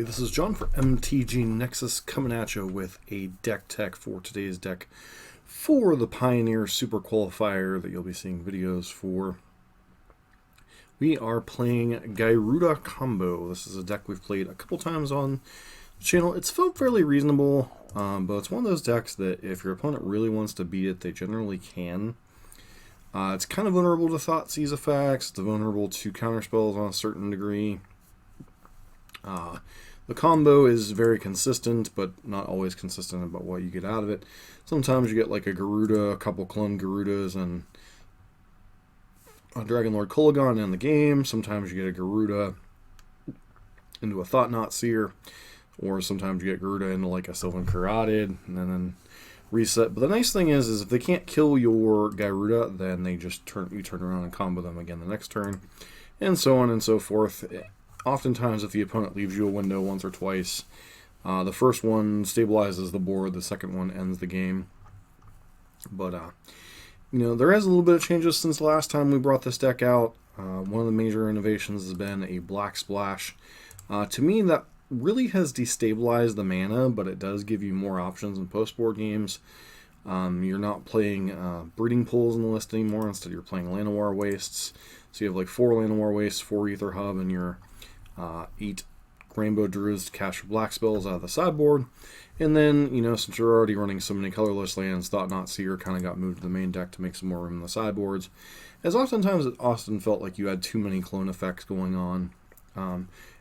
This is John for MTG Nexus coming at you with a deck tech for today's deck for the Pioneer Super Qualifier that you'll be seeing videos for. We are playing Gyruda Combo. This is a deck we've played a couple times on the channel. It's felt fairly reasonable, but it's one of those decks that if your opponent really wants to beat it, they generally can. It's kind of vulnerable to Thoughtseize effects. It's vulnerable to counterspells on a certain degree. The combo is very consistent, but not always consistent about what you get out of it. Sometimes you get like a Gyruda, a couple clone Gyrudas, and a Dragonlord Kolaghan in the game. Sometimes you get a Gyruda into a Thought-Knot Seer, or sometimes you get Gyruda into like a Sylvan Carotid, and then reset. But the nice thing is if they can't kill your Gyruda, then they just you turn around and combo them again the next turn, and so on and so forth. Oftentimes, if the opponent leaves you a window once or twice, the first one stabilizes the board, the second one ends the game. But, you know, there is a little bit of changes since the last time we brought this deck out. One of the major innovations has been a Black Splash. To me, that really has destabilized the mana, but it does give you more options in post-board games. You're not playing breeding pools in the list anymore. Instead, you're playing Llanowar Wastes. So you have like 4 Llanowar Wastes, 4 Aether Hub, and your 8 Rainbow Druids to cast your black spells out of the sideboard. And then, you know, since you're already running so many colorless lands, Thought-Knot Seer kind of got moved to the main deck to make some more room in the sideboards. As oftentimes it often felt like you had too many clone effects going on.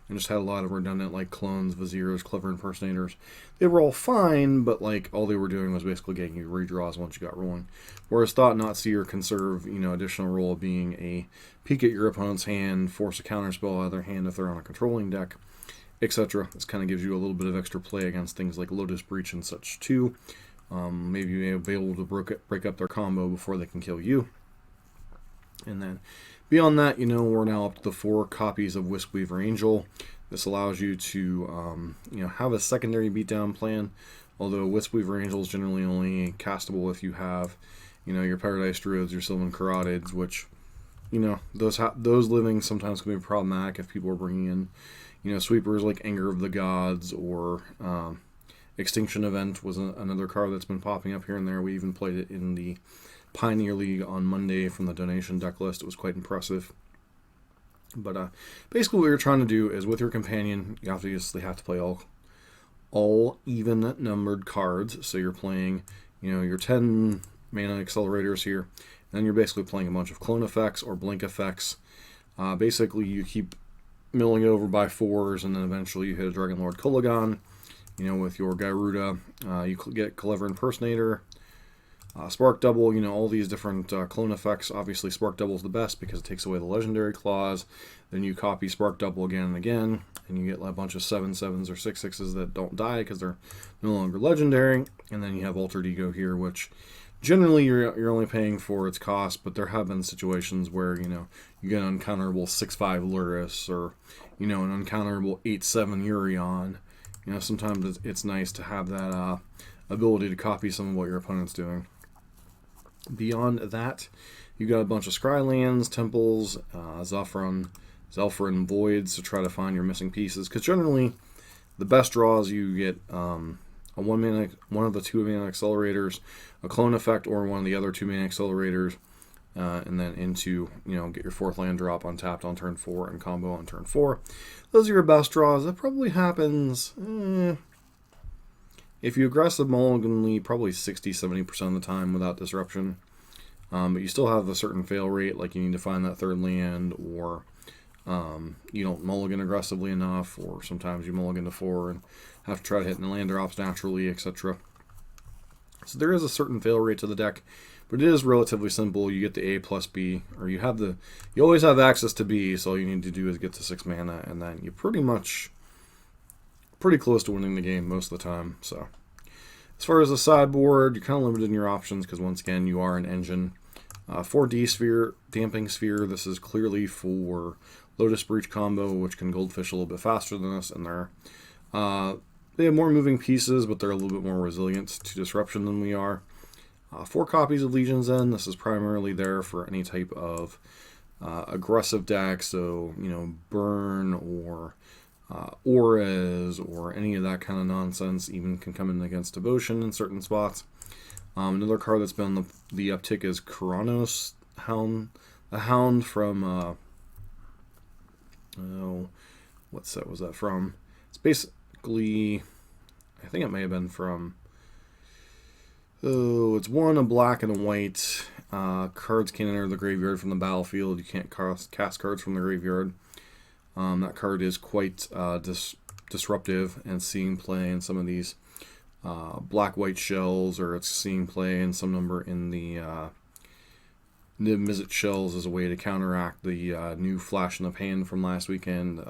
And just had a lot of redundant, like, clones, Viziers, Clever Impersonators. They were all fine, but, like, all they were doing was basically getting you redraws once you got rolling. Whereas Thought-Knot Seer can serve, you know, additional role of being a peek at your opponent's hand, force a counterspell out of their hand if they're on a controlling deck, etc. This kind of gives you a little bit of extra play against things like Lotus, Breech, and such, too. Maybe you'll be able to break up their combo before they can kill you. And then beyond that, you know, we're now up to the 4 copies of Wisp-Weaver Angel. This allows you to, you know, have a secondary beatdown plan, although Wisp-Weaver Angel is generally only castable if you have, you know, your Paradise Druids, your Sylvan Carotids, which, you know, those living sometimes can be problematic if people are bringing in, you know, sweepers like Anger of the Gods, or Extinction Event was another card that's been popping up here and there. We even played it in the Pioneer League on Monday from the donation deck list. It was quite impressive. But basically what you're trying to do is with your companion, you obviously have to play all even numbered cards. So you're playing, you know, your 10 mana accelerators here, and then you're basically playing a bunch of clone effects or blink effects. Basically you keep milling over by 4s, and then eventually you hit a Dragonlord Kolaghan, you know, with your Gyruda. You get Clever Impersonator, Spark Double, you know, all these different clone effects. Obviously, Spark Double is the best because it takes away the legendary clause. Then you copy Spark Double again and again, and you get a bunch of 7/7s or 6/6s that don't die because they're no longer legendary. And then you have Altered Ego here, which generally you're only paying for its cost, but there have been situations where, you know, you get an uncounterable 6/5 Lurrus, or, you know, an uncounterable 8/7 Yorion. You know, sometimes it's nice to have that ability to copy some of what your opponent's doing. Beyond that, you got a bunch of Scry lands, temples, Zhalfirin Voids to try to find your missing pieces. Because generally, the best draws you get one of the 2 mana accelerators, a clone effect, or one of the other 2 mana accelerators, and then into, you know, get your 4th land drop untapped on turn 4 and combo on turn 4. Those are your best draws. That probably happens if you aggressive mulliganly, probably 60-70% of the time without disruption. But you still have a certain fail rate, like you need to find that 3rd land, or you don't mulligan aggressively enough, or sometimes you mulligan to 4 and have to try to hit the land drops naturally, etc. So there is a certain fail rate to the deck, but it is relatively simple. You get the A plus B, or you always have access to B, so all you need to do is get to 6 mana, and then you're pretty close to winning the game most of the time. So as far as the sideboard, you're kind of limited in your options because, once again, you are an engine. 4D Sphere, Damping Sphere, this is clearly for Lotus Breech combo, which can goldfish a little bit faster than us, and they have more moving pieces, but they're a little bit more resilient to disruption than we are. 4 copies of Legion's End, this is primarily there for any type of aggressive deck, so, you know, Burn or auras or any of that kind of nonsense. Even can come in against devotion in certain spots. Another card that's been on the uptick is Kronos Hound, the Hound from what set was that from? It's basically, I think it may have been from. Oh, it's one, a black and a white. Cards can enter the graveyard from the battlefield. You can't cast cards from the graveyard. That card is quite disruptive and seeing play in some of these black-white shells, or it's seeing play in some number in the Niv Mizzet shells as a way to counteract the new Flash in the Pan from last weekend.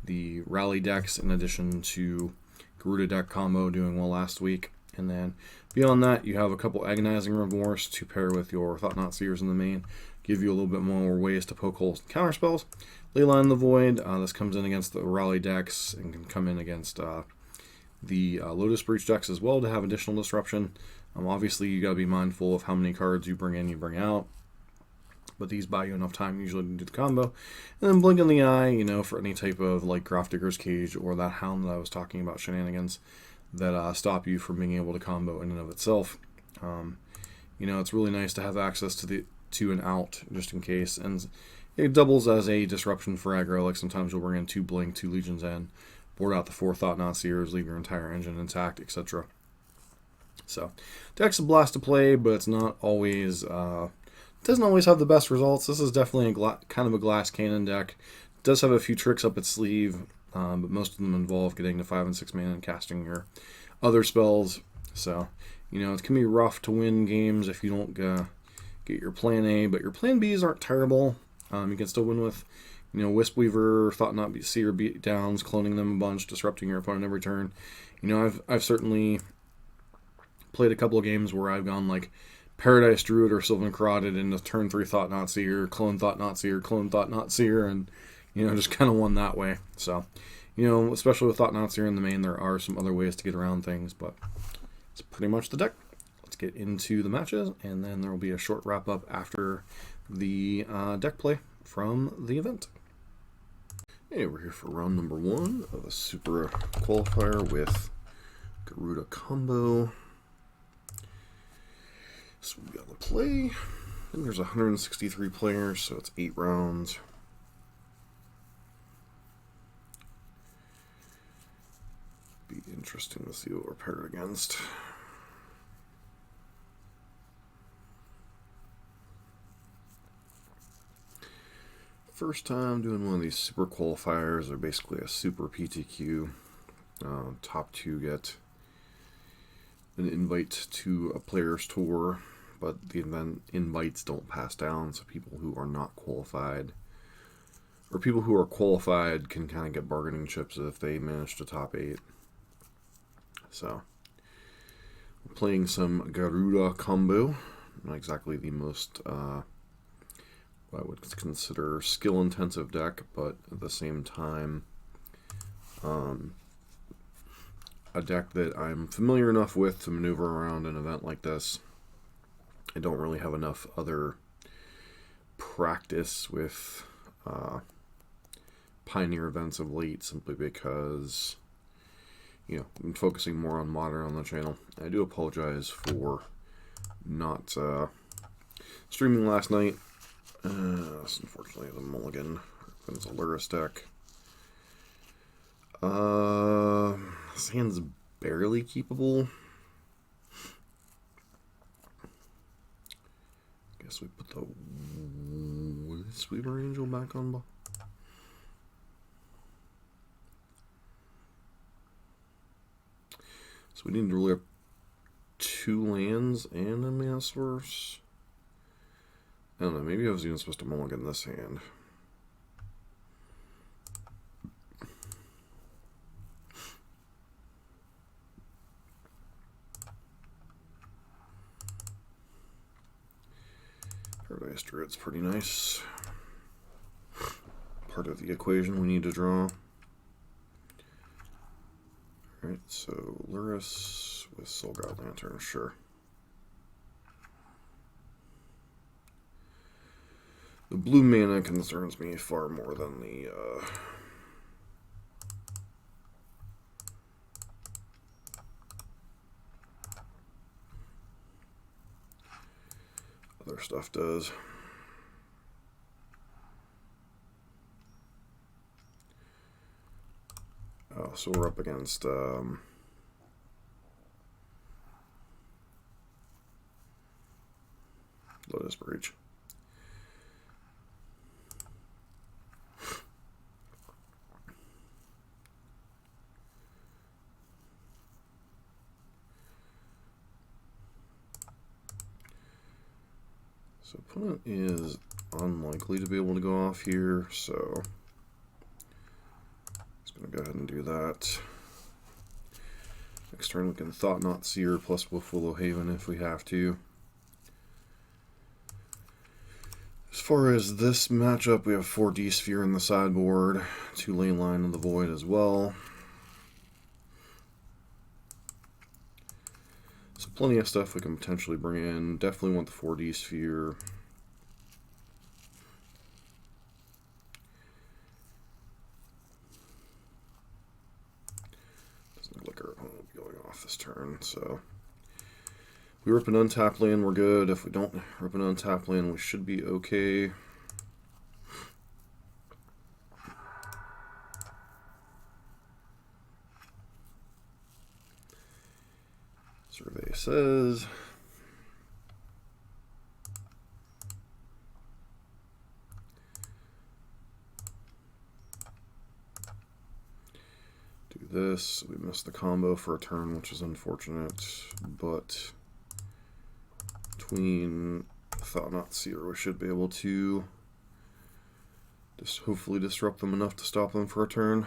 The Rally decks, in addition to Gyruda deck combo doing well last week. And then beyond that, you have a couple Agonizing Remorse to pair with your Thought-Knot Seers in the main. Give you a little bit more ways to poke holes and counter spells. Leyline the Void, this comes in against the Rally decks and can come in against the Lotus Breech decks as well to have additional disruption. Obviously, you got to be mindful of how many cards you bring in, you bring out. But these buy you enough time usually to do the combo. And then Blink in the Eye, for any type of like Grafdigger's Cage or that Hound that I was talking about shenanigans that stop you from being able to combo in and of itself. It's really nice to have access to an out just in case. And it doubles as a disruption for aggro. Like sometimes you'll bring in 2 Blink, 2 Legions in, board out the 4 Thought-Knot Seers, leave your entire engine intact, etc. So, deck's a blast to play, but it's not always, doesn't always have the best results. This is definitely kind of a glass cannon deck. It does have a few tricks up its sleeve, but most of them involve getting to 5 and 6 mana and casting your other spells. So, it can be rough to win games if you don't get your plan A, but your plan Bs aren't terrible. You can still win with, Wisp Weaver, Thought-Knot Seer beatdowns, cloning them a bunch, disrupting your opponent every turn. I've certainly played a couple of games where I've gone like Paradise Druid or Sylvan Carotid into turn 3 Thought-Knot Seer, clone Thought-Knot Seer, clone Thought-Knot Seer, and, just kind of won that way. So, especially with Thought-Knot Seer in the main, there are some other ways to get around things, but it's pretty much the deck. Let's get into the matches, and then there will be a short wrap-up after the deck play from the event. Hey, we're here for round number 1 of a Super Qualifier with Gyruda combo. So we got the play. I think there's 163 players, so it's 8 rounds. Be interesting to see what we're paired against. First time doing one of these super qualifiers, or basically a super PTQ. Top 2 get an invite to a player's tour, but the event invites don't pass down, so people who are not qualified, or people who are qualified, can kind of get bargaining chips if they manage to top 8. So, we're playing some Gyruda combo, not exactly the most what I would consider skill-intensive deck, but at the same time, a deck that I'm familiar enough with to maneuver around an event like this. I don't really have enough other practice with Pioneer events of late, simply because, I'm focusing more on Modern on the channel. I do apologize for not streaming last night. This unfortunately is a mulligan. It's a Lurrus deck. This hand's barely keepable. Guess we put the Sweeper Angel back on. So we need to really have 2 lands and a mana source. I don't know, maybe I was even supposed to mulligan this hand. Paradise Druid's pretty nice. Part of the equation we need to draw. Alright, so Lurrus with Soul God Lantern, sure. The blue mana concerns me far more than the other stuff does. Oh, so we're up against Lotus Breech. So opponent is unlikely to be able to go off here, so just going to go ahead and do that. Next turn we can Thought Knot Seer plus Wolf Willow Haven if we have to. As far as this matchup, we have 4 D-Sphere in the sideboard, 2 Ley Line of the Void as well. So plenty of stuff we can potentially bring in. Definitely want the 4 D-Sphere. Doesn't look like our opponent will be going off this turn, so... If we rip an untapped land, we're good. If we don't rip an untapped land, we should be okay. Survey says... do this. We missed the combo for a turn, which is unfortunate, but... between Thought Knot Seer, we should be able to just hopefully disrupt them enough to stop them for a turn.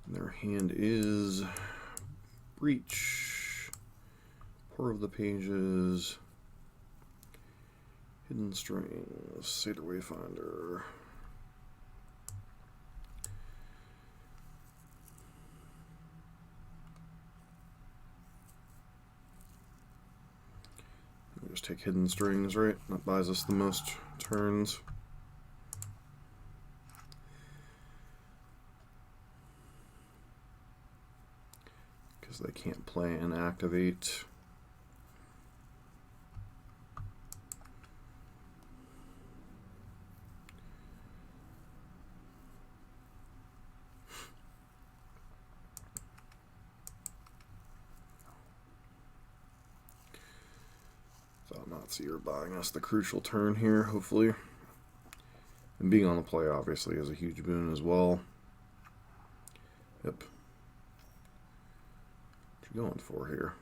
And their hand is Breech, Pour of the Pages, Hidden Strings, Satyr Wayfinder. Just take Hidden Strings, right? That buys us the most turns. Because they can't play and activate. You're buying us the crucial turn here, hopefully. And being on the play, obviously, is a huge boon as well. Yep. What you going for here?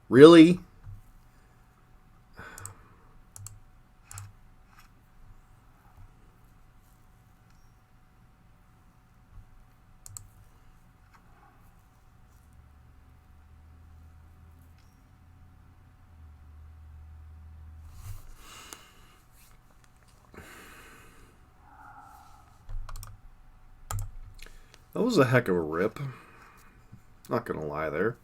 Really? That was a heck of a rip. Not gonna lie there.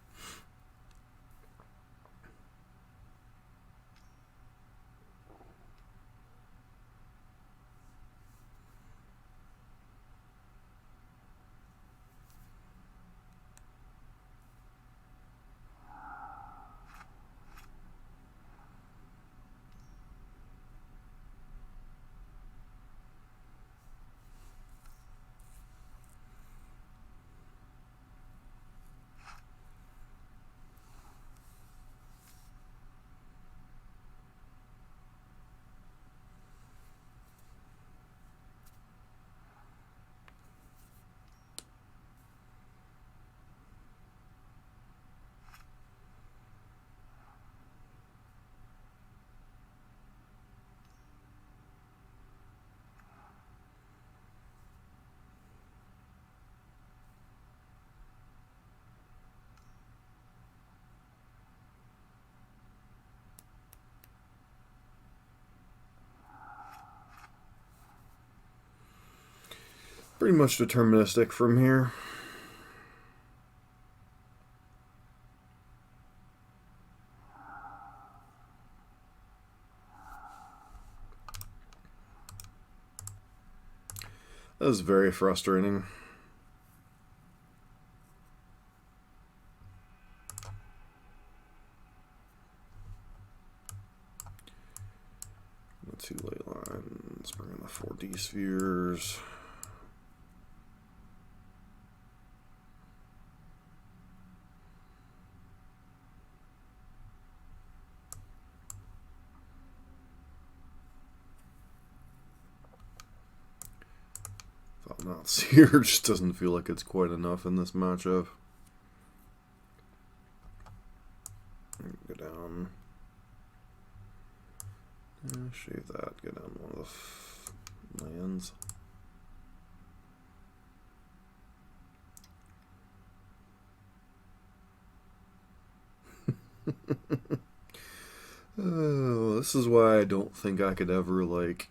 Pretty much deterministic from here. That was very frustrating. Spheres. Thought not. Seer just doesn't feel like it's quite enough in this matchup. Go down. Shave that. Go down one of the lands. Oh, this is why I don't think I could ever, like,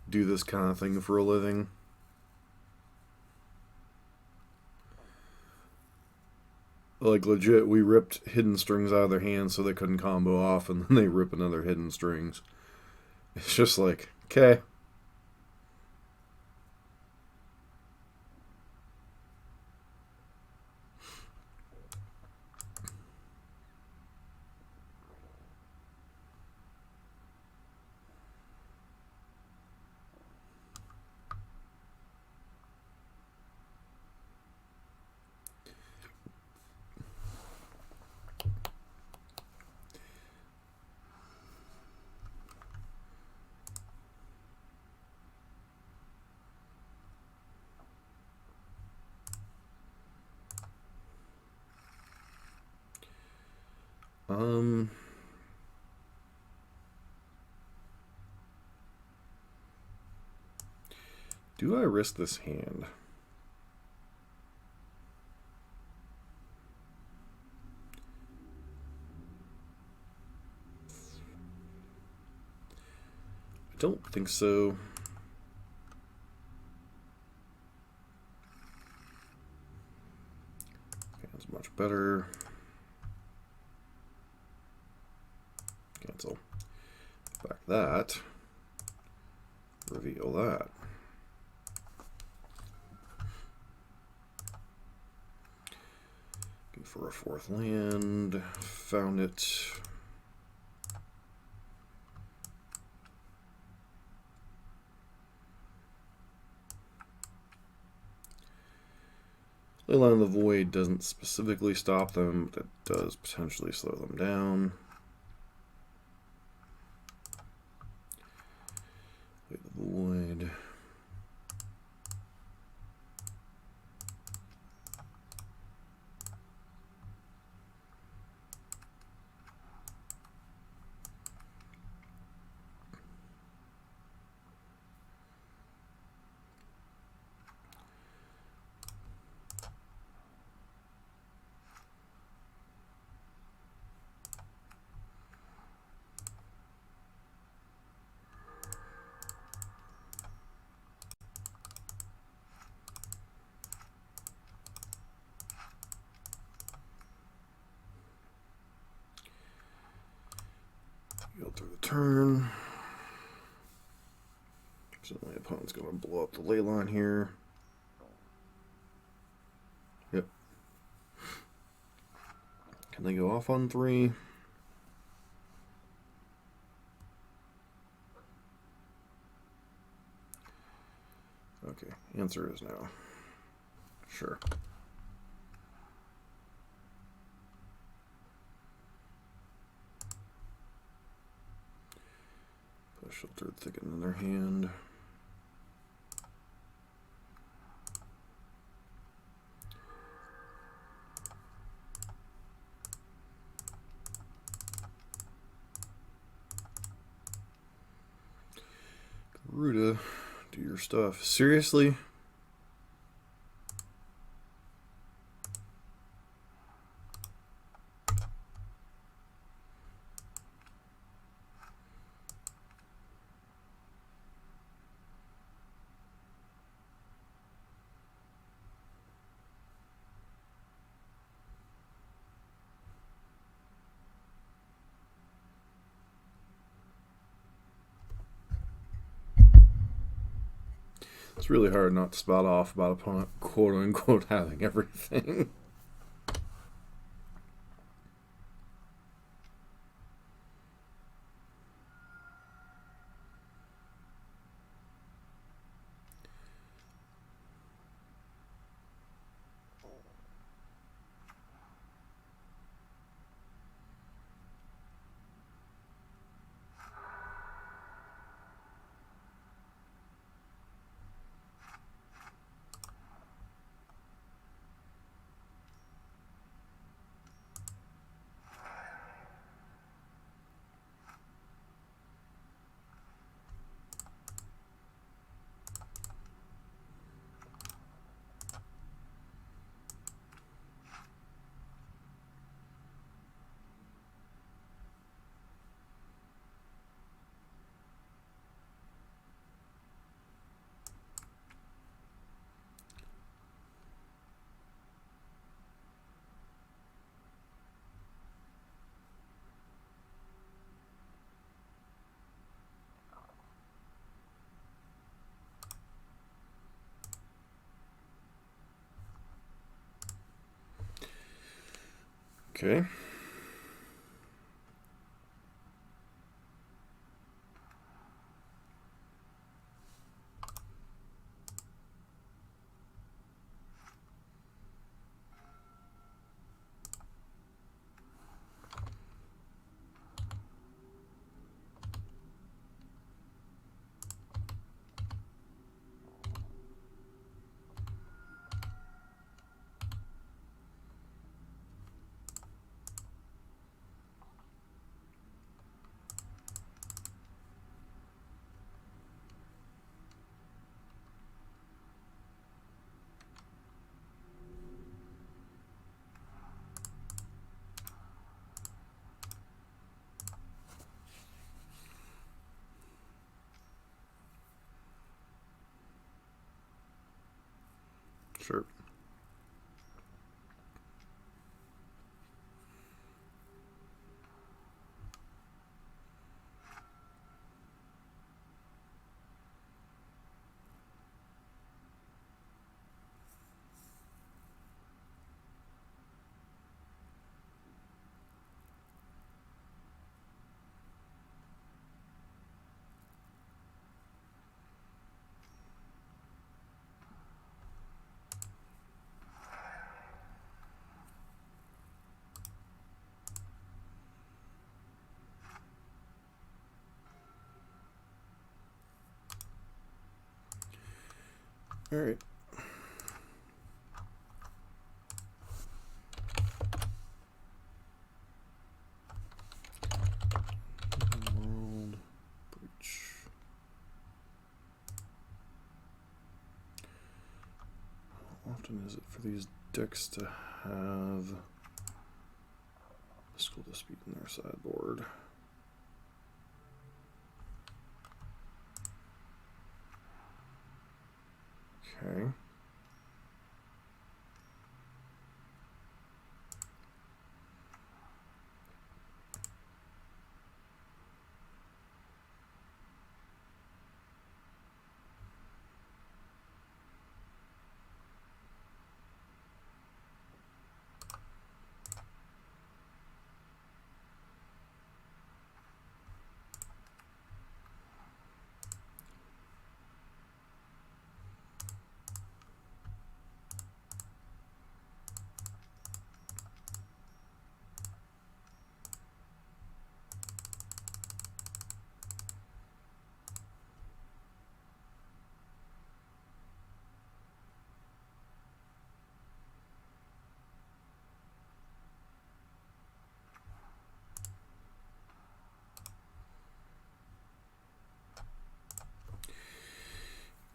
do this kind of thing for a living. Like, legit, we ripped hidden strings out of their hands so they couldn't combo off, and then they rip another hidden strings. It's just like, okay. Do I risk this hand? I don't think so. Hand's much better. Cancel. Back that. Reveal that. Go for a fourth land. Found it. Leyline of the Void doesn't specifically stop them, but it does potentially slow them down. The Void. Go through the turn. So my opponent's going to blow up the ley line here. Yep. Can they go off on 3? Okay, answer is no. Sure. Sheltered Thicket in their hand. Gyruda, do your stuff. Seriously? It's really hard not to spot off about opponent quote-unquote having everything. Okay. Sure. All right. World Breach. How often is it for these decks to have a school dispute in their sideboard? Okay.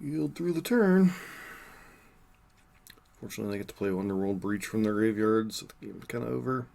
Yield through the turn. Fortunately, they get to play Underworld Breach from their graveyard, so the game's kind of over.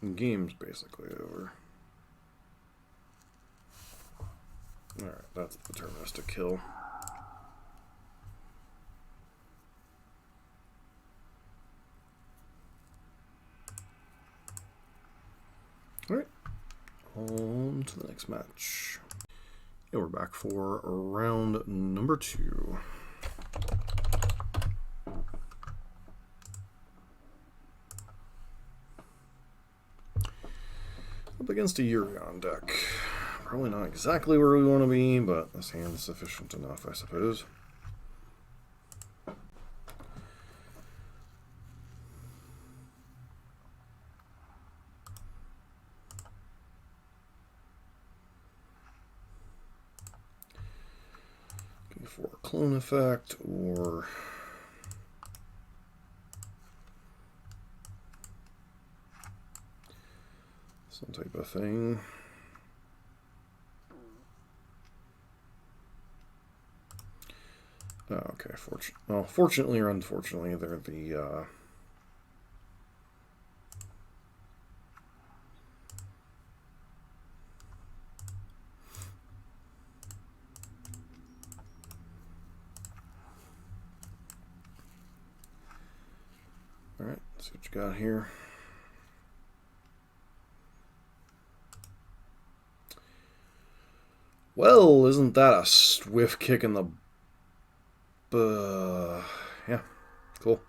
game's basically over. Alright, that's the deterministic kill. Alright, on to the next match. Yeah, we're back for round number 2. Up against a Yorion deck. Probably not exactly where we want to be, but this hand's sufficient enough, I suppose. Looking for a clone effect or some type of thing. Oh, okay. Fortunately or unfortunately, they're the all right. Let's see what you got here. Well, isn't that a swift kick in the yeah, cool.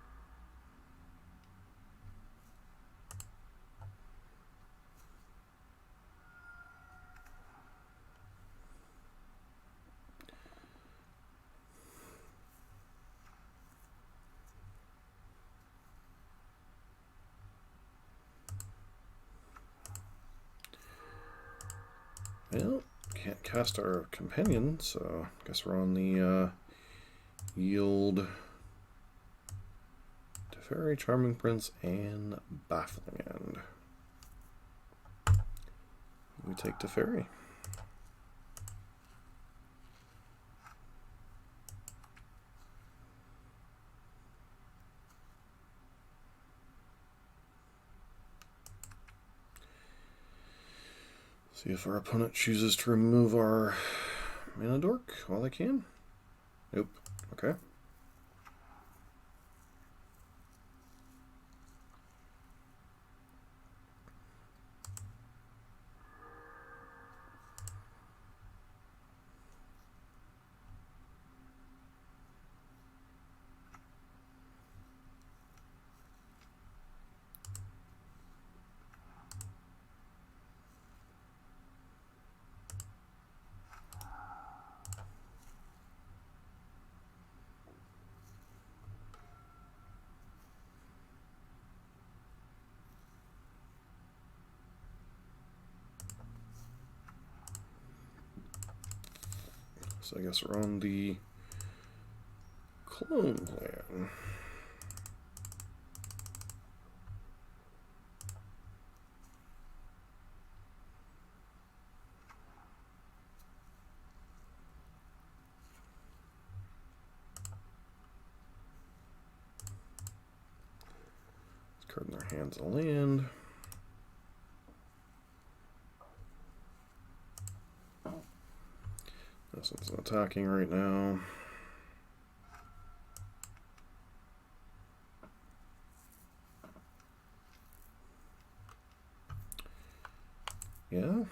Well, can't cast our companion, so I guess we're on the yield Teferi, Charming Prince, and Baffling End. We take Teferi. See if our opponent chooses to remove our mana dork while they can. Nope. Okay. So I guess we're on the clone plan. Card in their hands a land. This one's attacking right now. Yeah.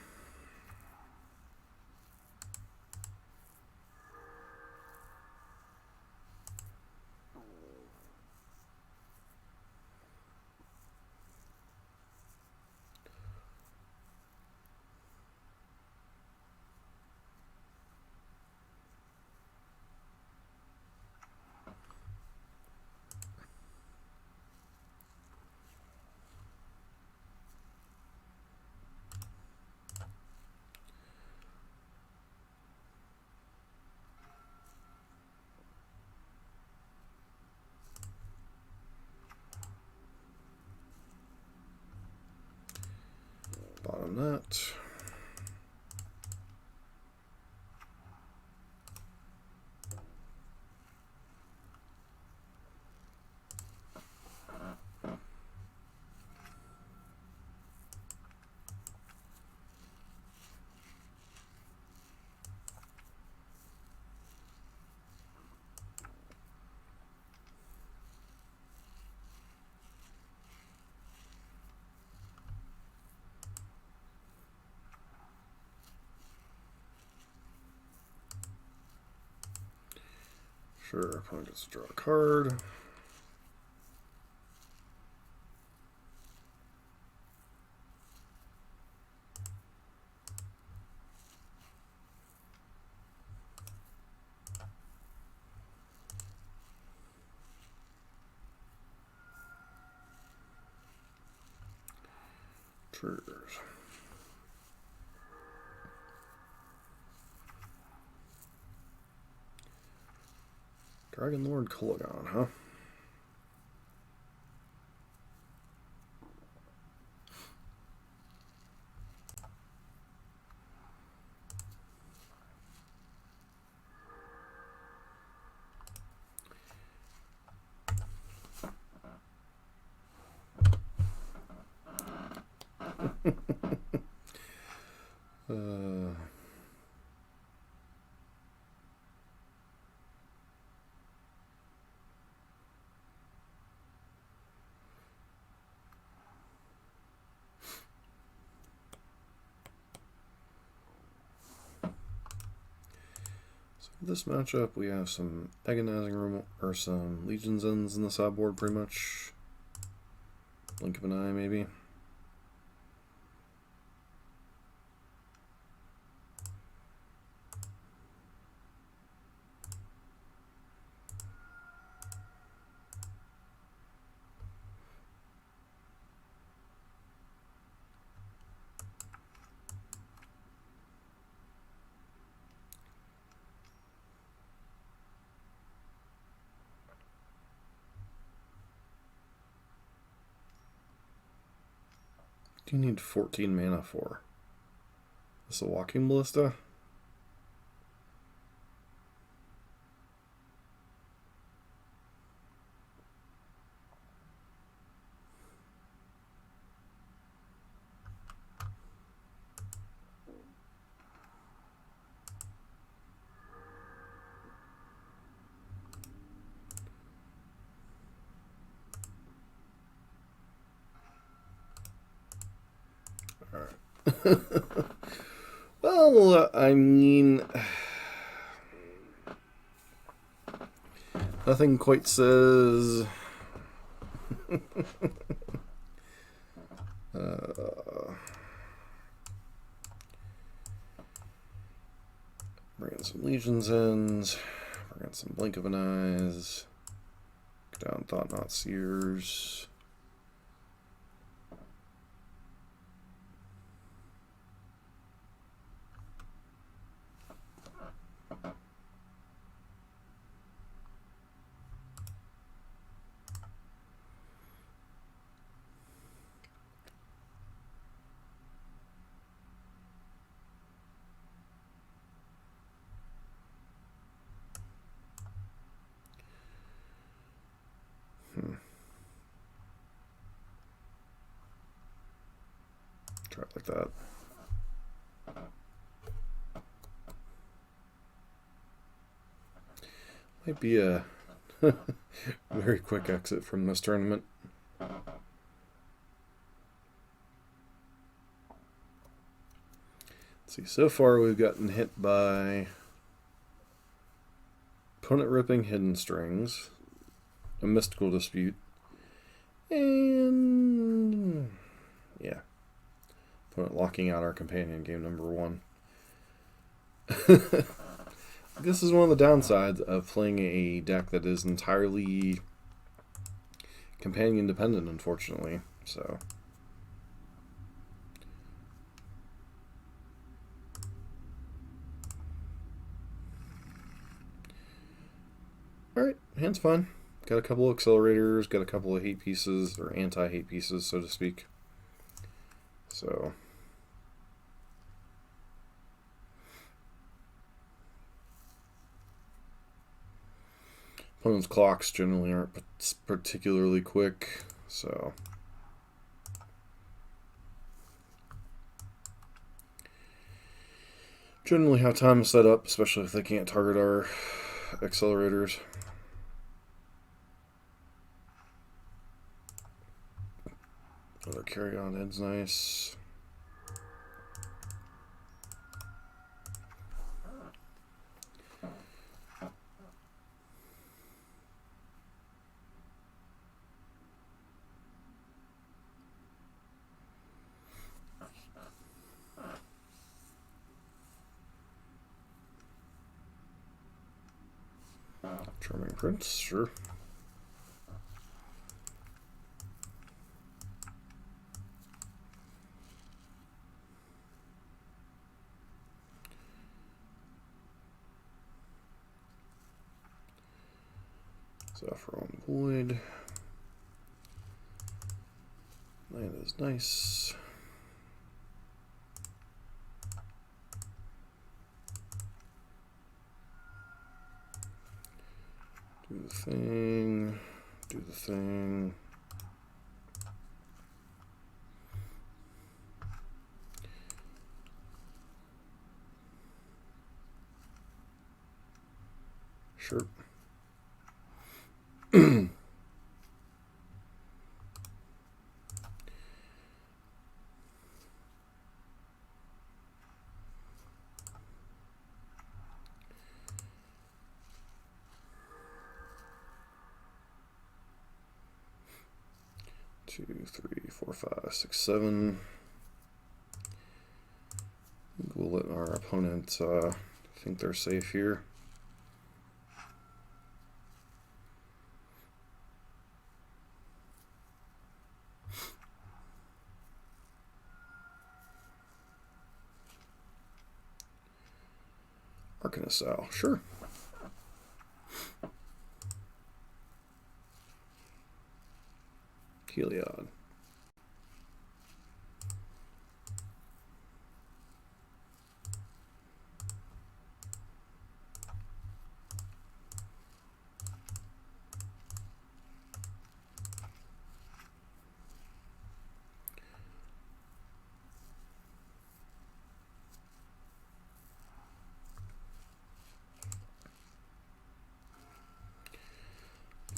Bottom that. Sure, opponent gets to draw a card. Triggers. Dragon Lord Kolagon, huh? This matchup, we have some agonizing room or some Legion's Ends in the sideboard, pretty much. Blink of an eye, maybe. Do you need 14 mana for? Is this a Walking Ballista? Well, I mean, nothing quite says bring in some Legion's Ends, bring in some Blink of an Eyes, go down Thought Not Seers. Try it like that. Might be a very quick exit from this tournament. Let's see, so far we've gotten hit by opponent ripping Hidden Strings, a Mystical Dispute, and yeah, opponent locking out our companion, game number 1. This is one of the downsides of playing a deck that is entirely companion dependent, unfortunately. So alright, hand's fine. Got a couple of accelerators, got a couple of hate pieces, or anti-hate pieces, so to speak. So opponent's clocks generally aren't particularly quick, so generally have time to set up, especially if they can't target our accelerators. Another carry on head's nice. Charming Prince, sure. Saffron Void. Land is nice. Do the thing. Do the thing. Sure. 2, 3, 4, 5, 6, 7. We'll let our opponent think they're safe here. Arcanist, sure. Heliod.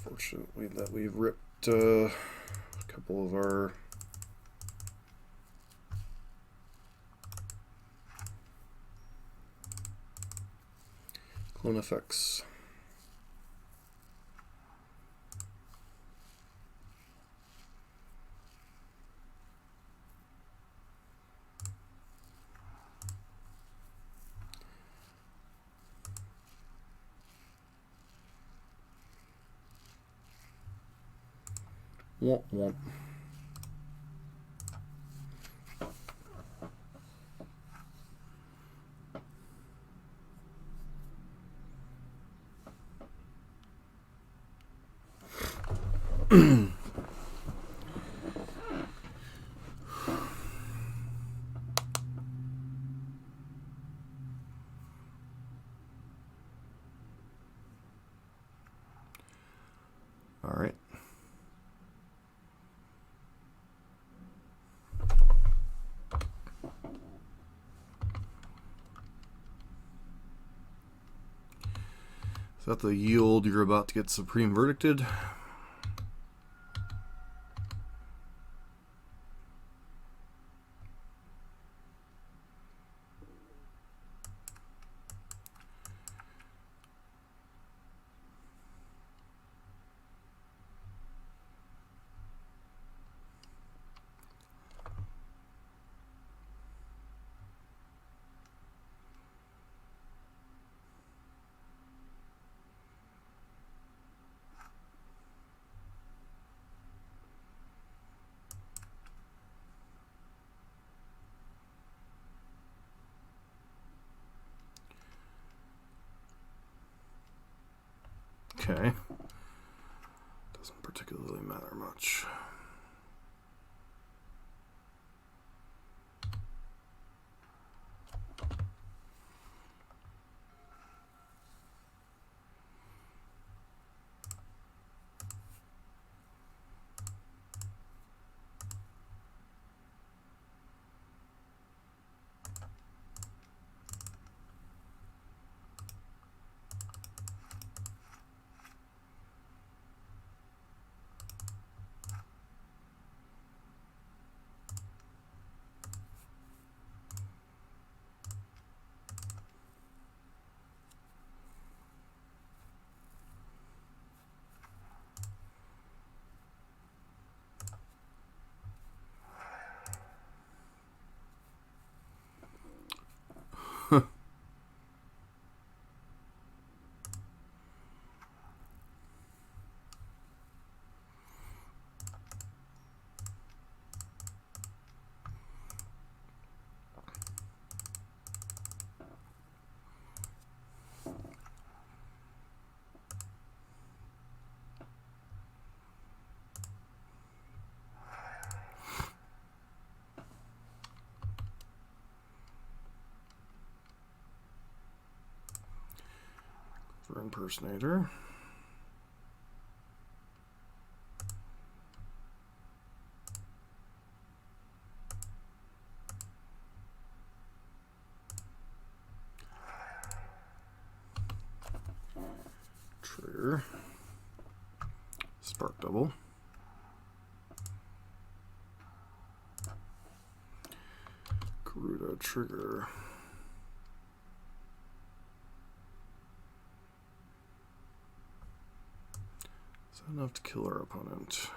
Unfortunately, that we've ripped a couple of our clone effects. Womp womp. All right. Is that the yield you're about to get Supreme Verdicted? Okay. Doesn't particularly matter much. Impersonator. Trigger. Spark Double. Gyruda trigger. Is that enough to kill our opponent?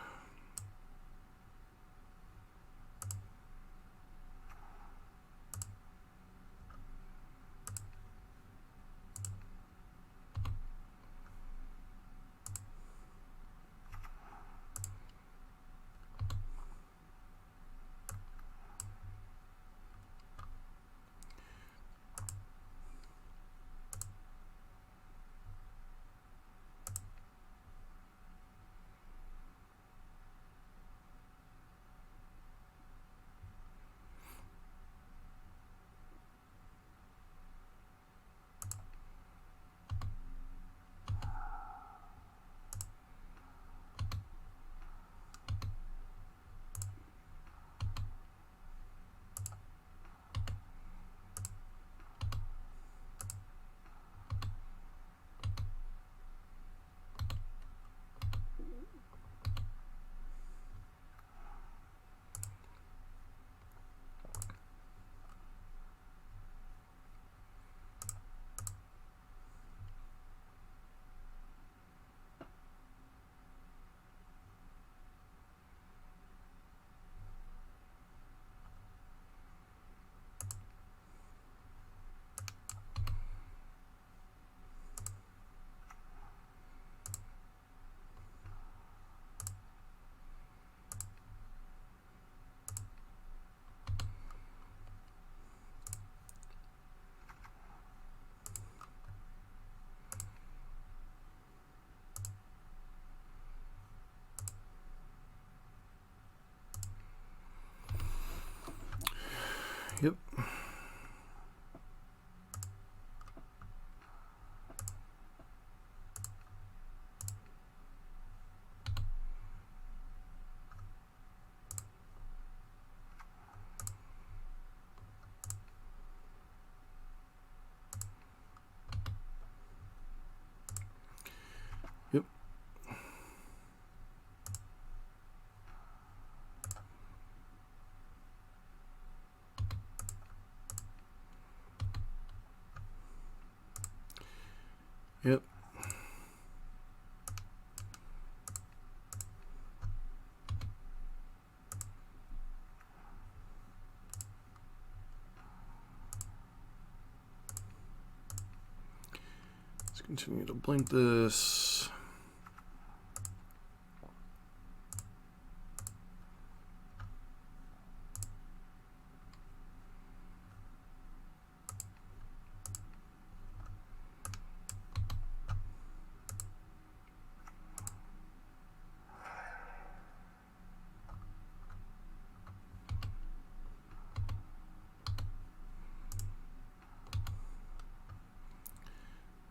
Yep. Yep. Yep. Let's continue to blink this.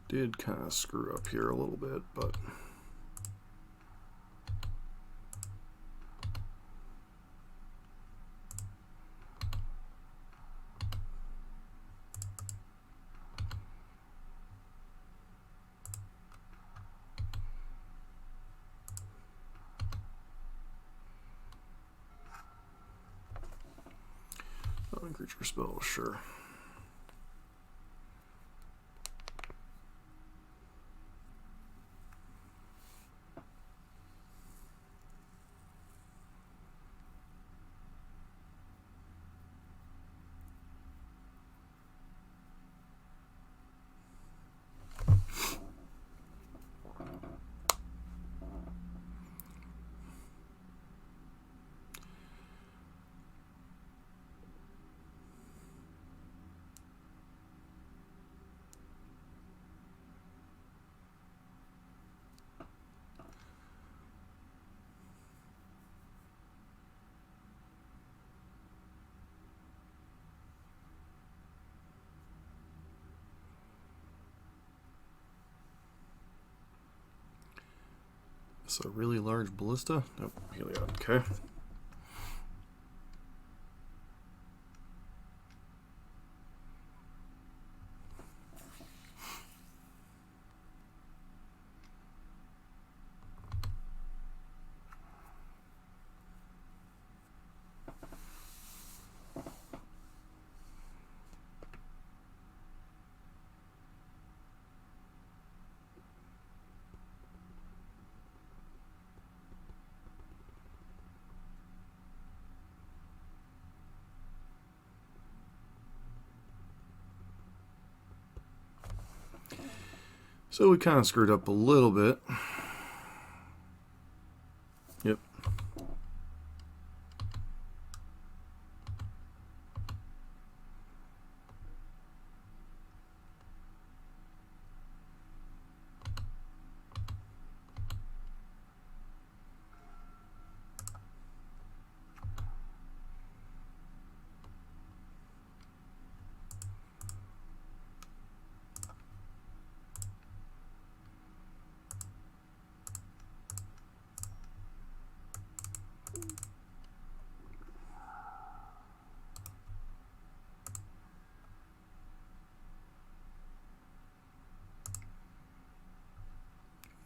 Did kind of screw up here a little bit, but creature spell, sure. So really large ballista? Nope, Heliod, okay. So we kind of screwed up a little bit. Yep.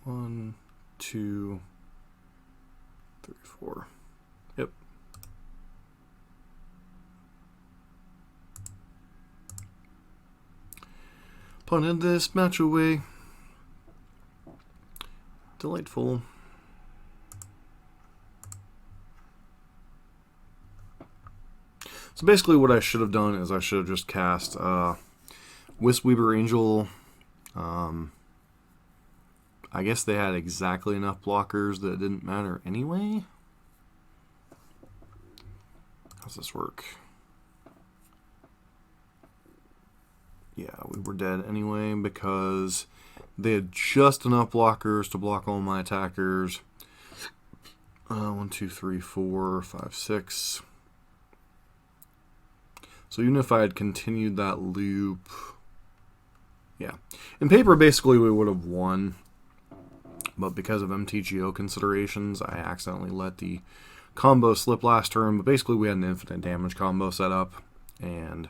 One, two, three, four. Yep. Punted this match away. Delightful. So basically what I should have done is I should have just cast Wisp-Weaver Angel. I guess they had exactly enough blockers that it didn't matter anyway. How's this work? Yeah, we were dead anyway because they had just enough blockers to block all my attackers. 1, 2, 3, 4, 5, 6. So even if I had continued that loop, yeah. In paper, basically, we would have won. But because of MTGO considerations, I accidentally let the combo slip last turn. But basically, we had an infinite damage combo set up. And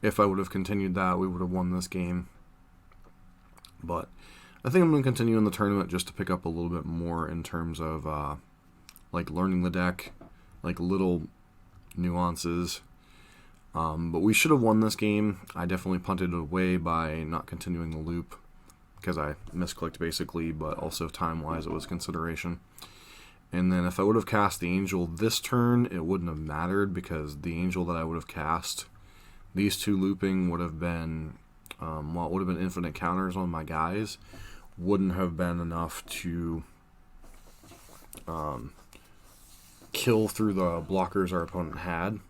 if I would have continued that, we would have won this game. But I think I'm going to continue in the tournament just to pick up a little bit more in terms of like learning the deck, like little nuances. But we should have won this game. I definitely punted it away by not continuing the loop because I misclicked basically, but also time-wise it was consideration. And then if I would have cast the Angel this turn, it wouldn't have mattered because the Angel that I would have cast, these two looping would have been, well, it would have been infinite counters on my guys, wouldn't have been enough to kill through the blockers our opponent had.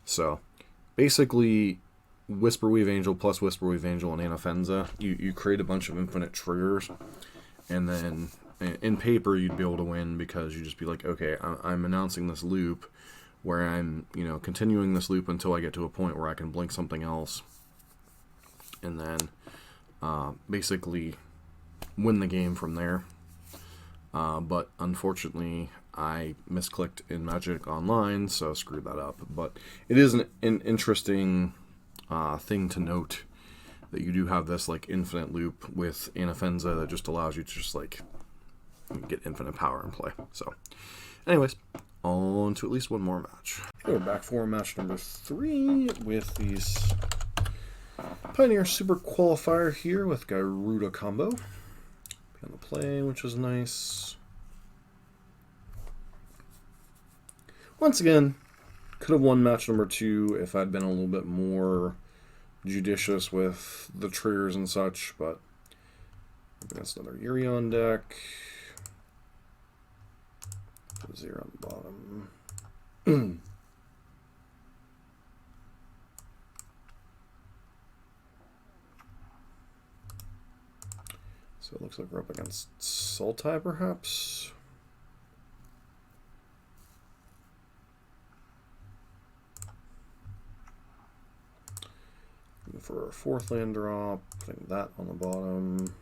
So basically, Whisperweave Angel plus Whisperweave Angel and Anafenza, you create a bunch of infinite triggers, and then in paper you'd be able to win because you'd just be like, okay, I'm announcing this loop where I'm, continuing this loop until I get to a point where I can blink something else, and then basically win the game from there. But unfortunately, I misclicked in Magic Online, so screwed that up. But it is an interesting thing to note that you do have this like infinite loop with Anafenza that just allows you to just like get infinite power in play. So anyways, on to at least one more match. We're back for match number 3 with these Pioneer Super Qualifier here with Gyruda combo. On the play, which is nice. Once again, could have won match number 2 if I'd been a little bit more judicious with the triggers and such, but against another Yorion deck. Put 0 on the bottom. So it looks like we're up against Sultai, perhaps. For a 4th land drop, putting that on the bottom.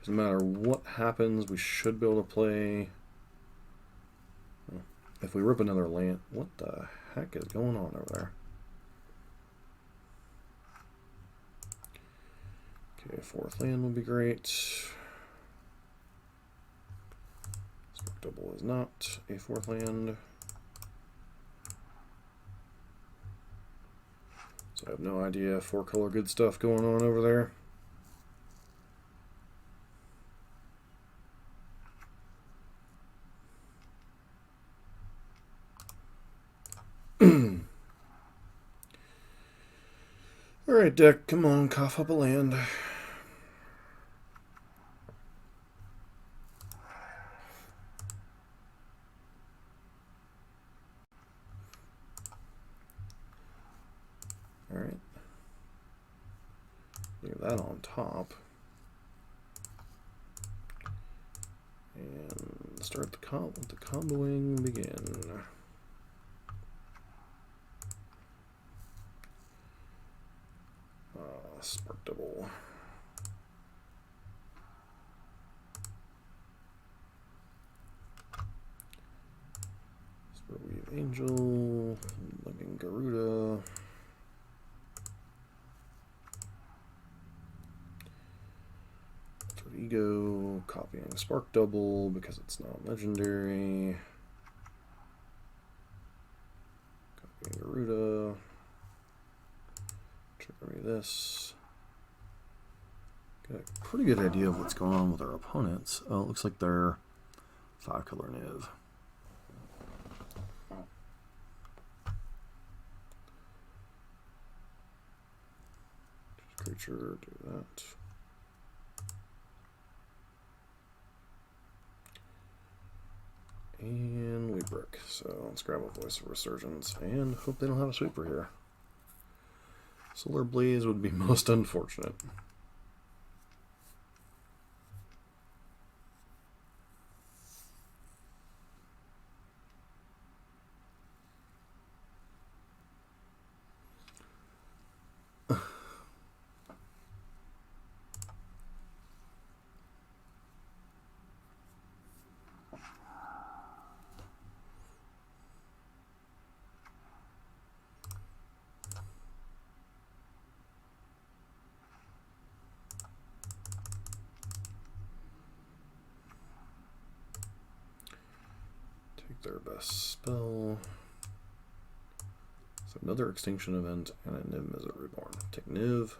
No matter what happens, we should be able to play. If we rip another land, what the heck is going on over there? Okay, fourth land would be great. Double is not a fourth land. So I have no idea. 4-color good stuff going on over there. Alright, deck, come on, cough up a land. Alright. Leave that on top. And start the comboing begin. Spark double. Spirit Weave Angel, Living Gyruda. Ego, copying Spark Double because it's not legendary. Copying Gyruda. Trigger me this. Got a pretty good idea of what's going on with our opponents. Oh, it looks like they're 5-color Niv. Creature, do that. And we brick. So let's grab a Voice of Resurgence and hope they don't have a sweeper here. Solar Blaze would be most unfortunate. Their best spell. So another extinction event and a Niv Mizzet Reborn. Take Niv.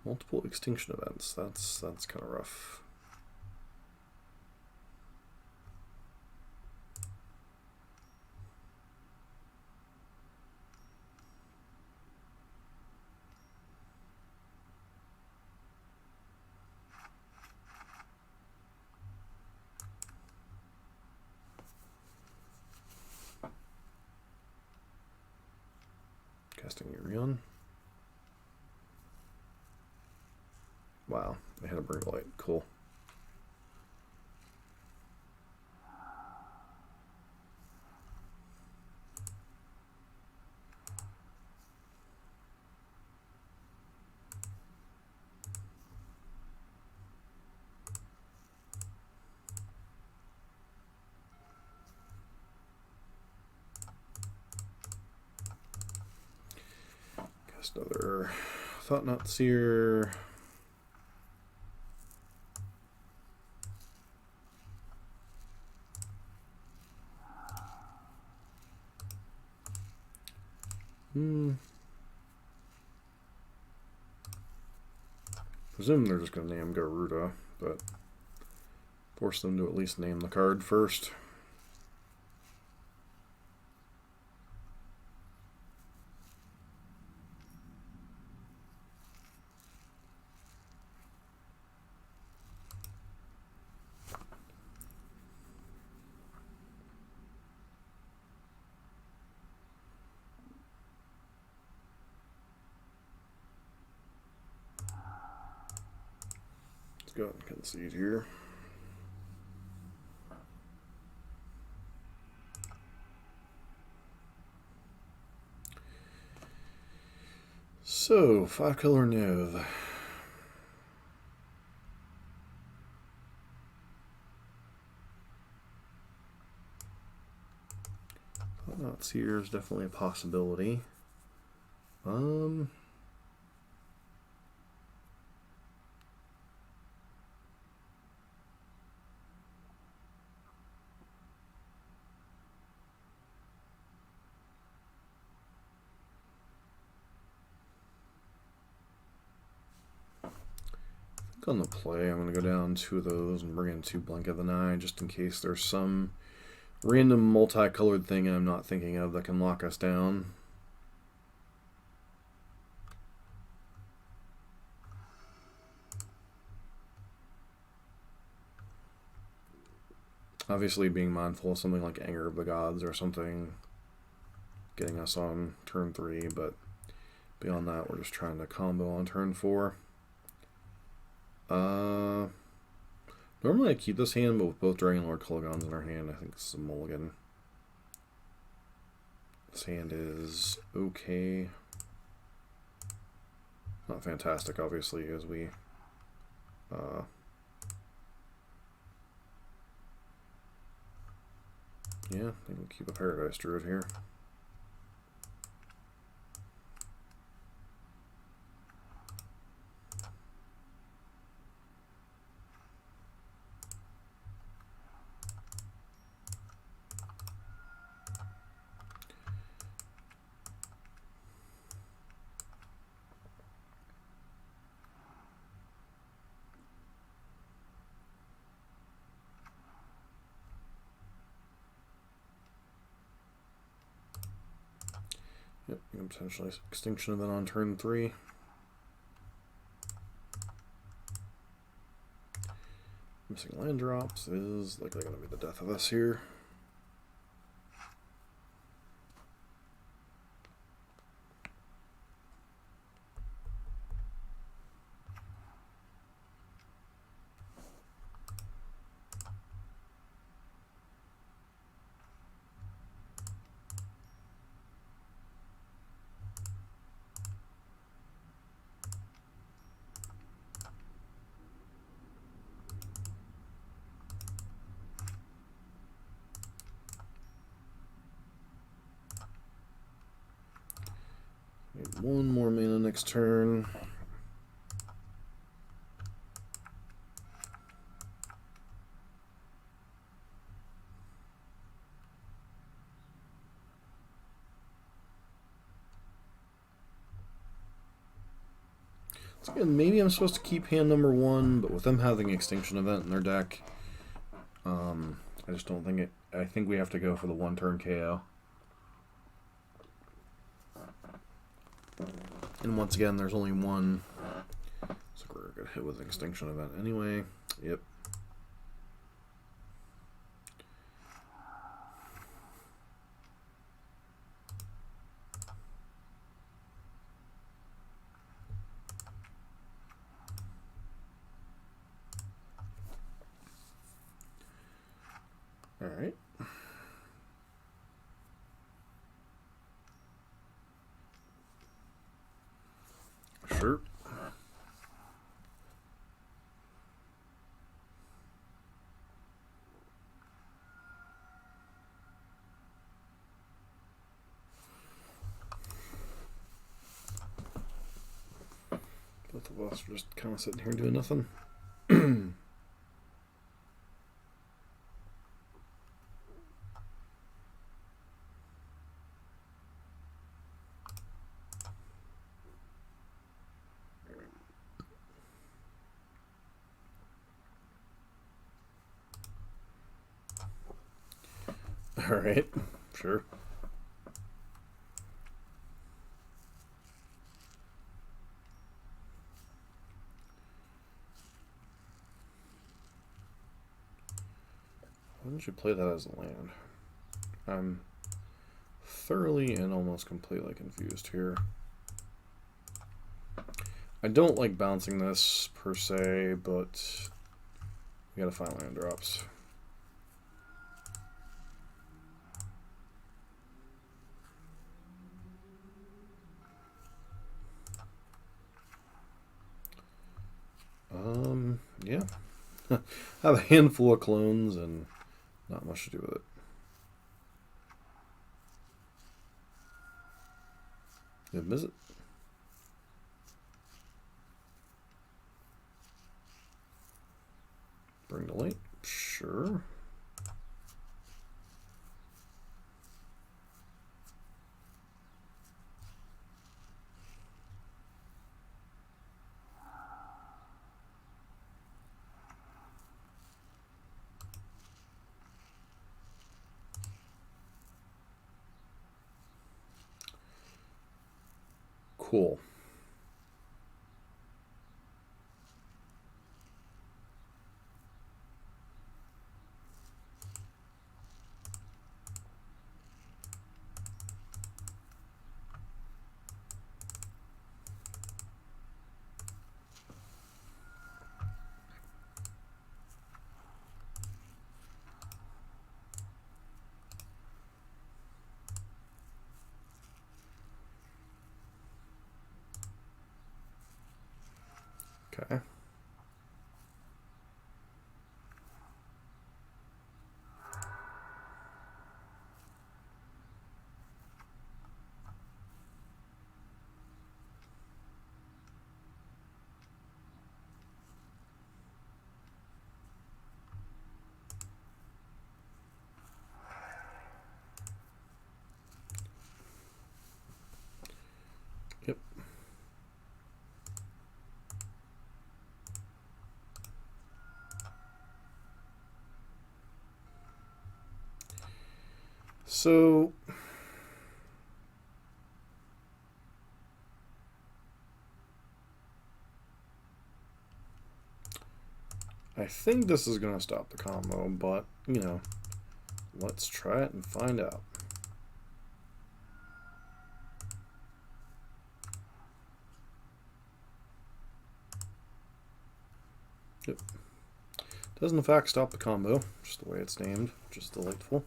Multiple extinction events. That's kind of rough. Casting Yorion. Wow, they had a Burn Light. Cool. Another Thought Not Seer. Presume they're just going to name Gyruda, but force them to at least name the card first. Let's go ahead and concede here. So, 5-color Niv. Let's see, here's definitely a possibility. On the play, I'm going to go down 2 of those and bring in 2 Blink of an Eye just in case there's some random multicolored thing I'm not thinking of that can lock us down. Obviously being mindful of something like Anger of the Gods or something getting us on turn 3, but beyond that we're just trying to combo on turn 4. Normally I keep this hand, but with both Dragonlord Kolagons in our hand, I think this is a mulligan. This hand is okay. Not fantastic, obviously, as we... yeah, I think we'll keep a Paradise Druid here. Yep, you can potentially Extinction Event on turn 3. Missing land drops is likely going to be the death of us here. Need 1 more mana next turn. So again, maybe I'm supposed to keep hand number 1, but with them having Extinction Event in their deck, I just don't think it. I think we have to go for the 1-turn KO. And once again, there's only 1. So we're going to hit with an Extinction Event anyway. Yep. All right. Sure. Both of us are just kind of sitting here doing nothing. All right, sure. Why didn't you play that as a land? I'm thoroughly and almost completely confused here. I don't like bouncing this per se, but we gotta find land drops. Yeah. I have a handful of clones and not much to do with it. Good visit. Bring the light. Sure. Cool. Okay. Yep. So I think this is going to stop the combo, but, you know, let's try it and find out. Yep. Does in fact stop the combo, just the way it's named, which is delightful.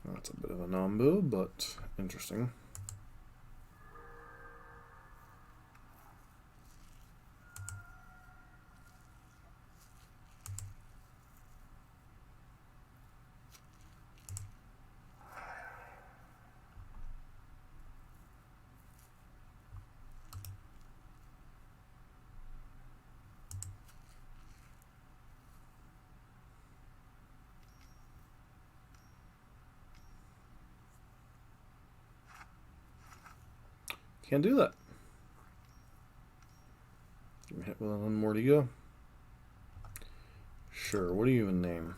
That's a bit of a nombo, but interesting. Can't do that. Hit with one more to go. Sure, what do you even name?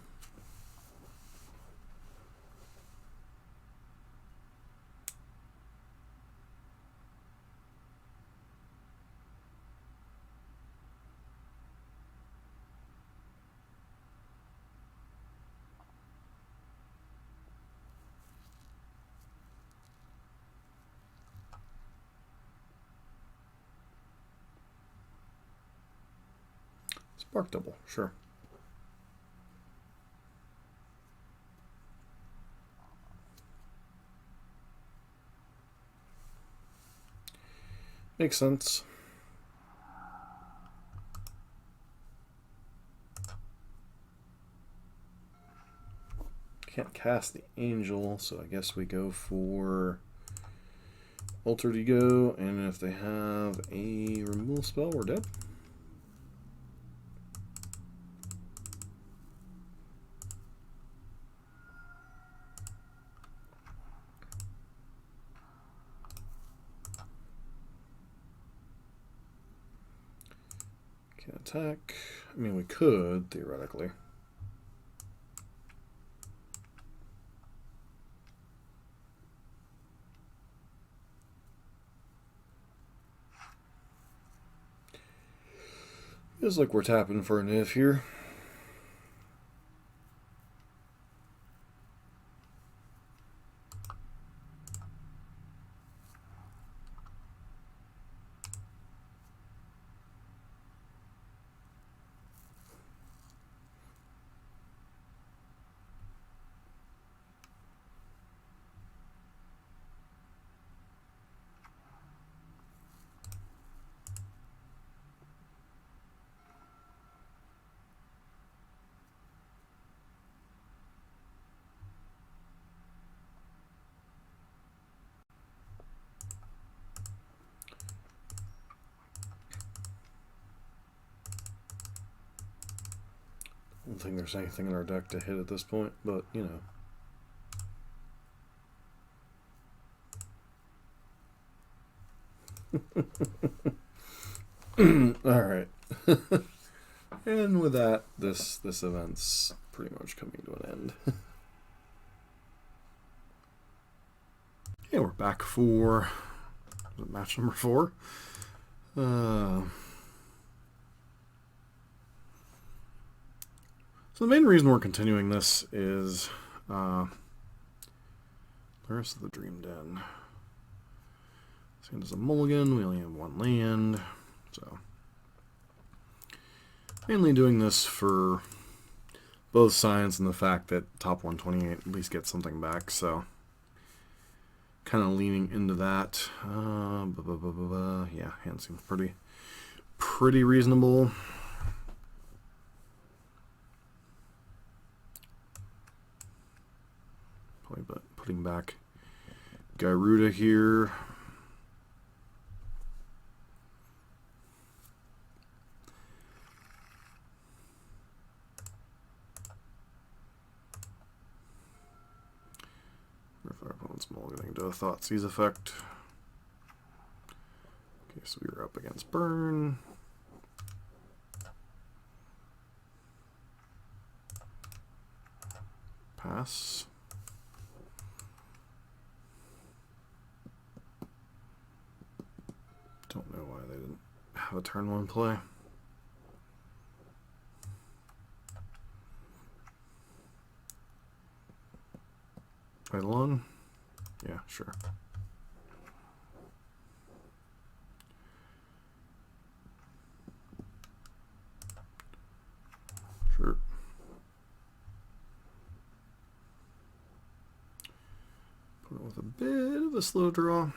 Spark double, sure. Makes sense. Can't cast the angel, so I guess we go for Altered Ego, and if they have a removal spell, we're dead. Can't attack. I mean, we could, theoretically. Feels like we're tapping for a Niv here. I don't think there's anything in our deck to hit at this point, but, you know. Alright. And with that, this event's pretty much coming to an end. Yeah, we're back for match number 4. So the main reason we're continuing this is Lurrus of the Dream Den. This hand is a mulligan, we only have 1 land, so mainly doing this for both sides and the fact that top 128 at least gets something back, so kind of leaning into that. Yeah, hand seems pretty reasonable. Probably putting back Gyruda here. If our opponent's mulliganing to a Thoughtseize effect. Okay, so we were up against Burn. Pass. Don't know why they didn't have a turn 1 play. Eidolon? Yeah, sure. Sure. Put it with a bit of a slow draw.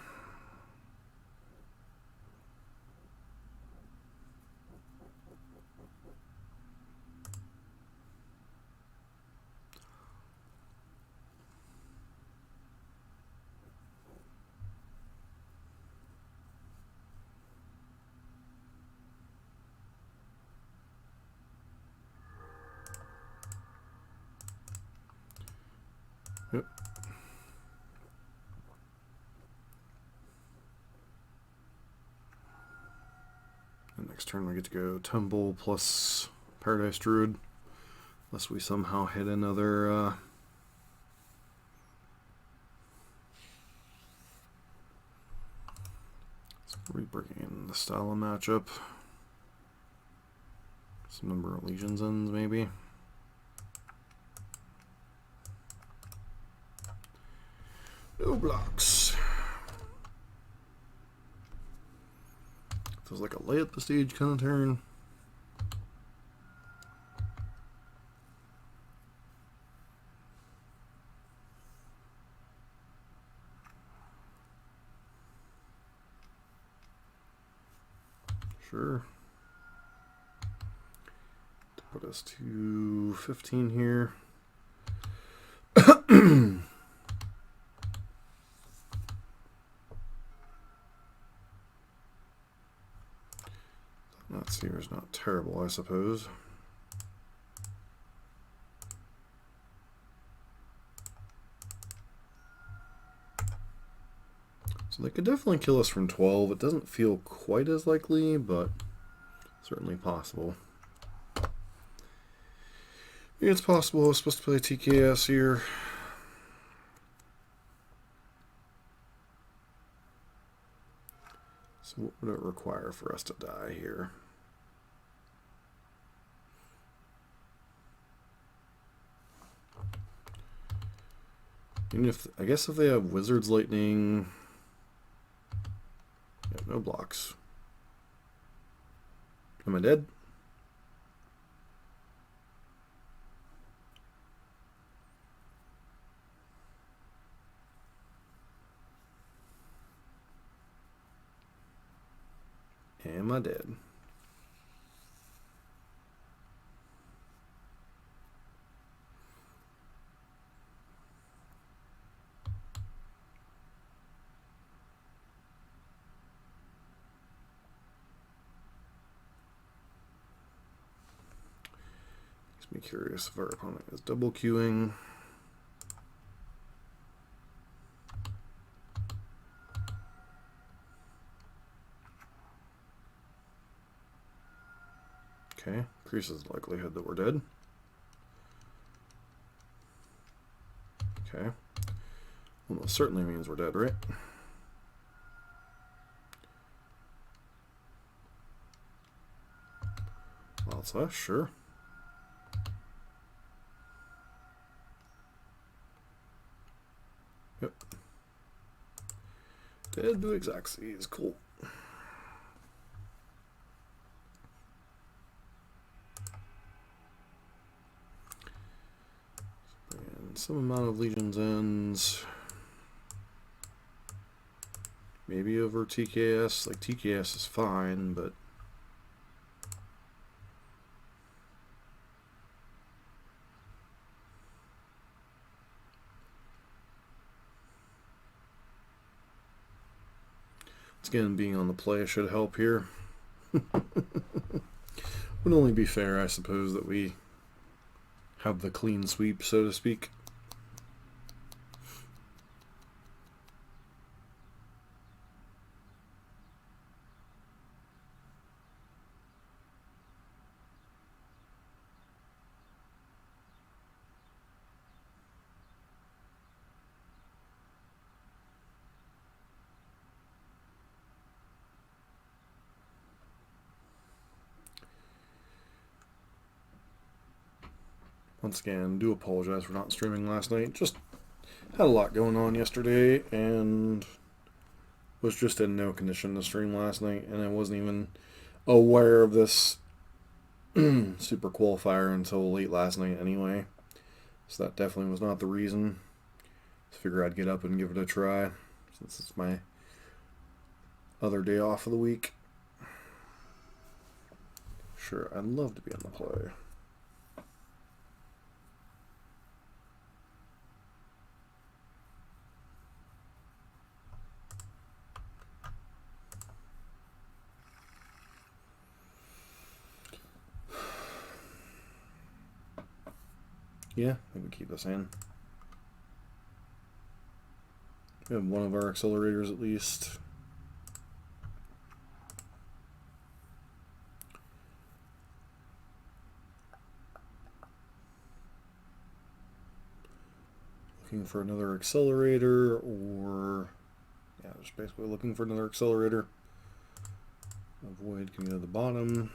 Yep. And next turn we get to go Tumble plus Paradise Druid, unless we somehow hit another so we're bringing in the style of matchup. Some number of Legions ends maybe. No blocks. Feels like a lay up the stage kind of turn. Sure. To put us to 15 here. That seer is not terrible, I suppose. So they could definitely kill us from 12. It doesn't feel quite as likely, but certainly possible. It's possible. I was supposed to play TKS here. So what would it require for us to die here? Even if, I guess if they have Wizard's Lightning, yeah, no blocks. Am I dead? Am I dead? Makes me curious if our opponent is double queuing. Okay, increases the likelihood that we're dead. Okay. Almost certainly means we're dead, right? Wild Slash, sure. Yep. Dead to Exaxes, cool. And some amount of Legion's Ends. Maybe over TKS. Like, TKS is fine, but again, being on the play should help here. Would only be fair, I suppose, that we have the clean sweep, so to speak. Once again, do apologize for not streaming last night. Just had a lot going on yesterday and was just in no condition to stream last night, and I wasn't even aware of this super qualifier until late last night anyway. So that definitely was not the reason. Just figure I'd get up and give it a try since it's my other day off of the week. Sure, I'd love to be on the play. Yeah, I think we keep this in. We have one of our accelerators at least. Looking for another accelerator, or yeah, just basically looking for another accelerator. Avoid getting to the bottom.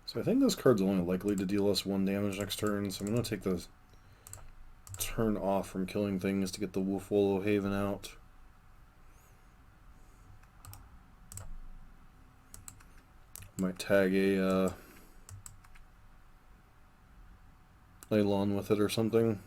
So I think this card's only likely to deal us 1 damage next turn, so I'm going to take the turn off from killing things to get the Wolf Wallow Haven out. Might tag a Leylon with it or something.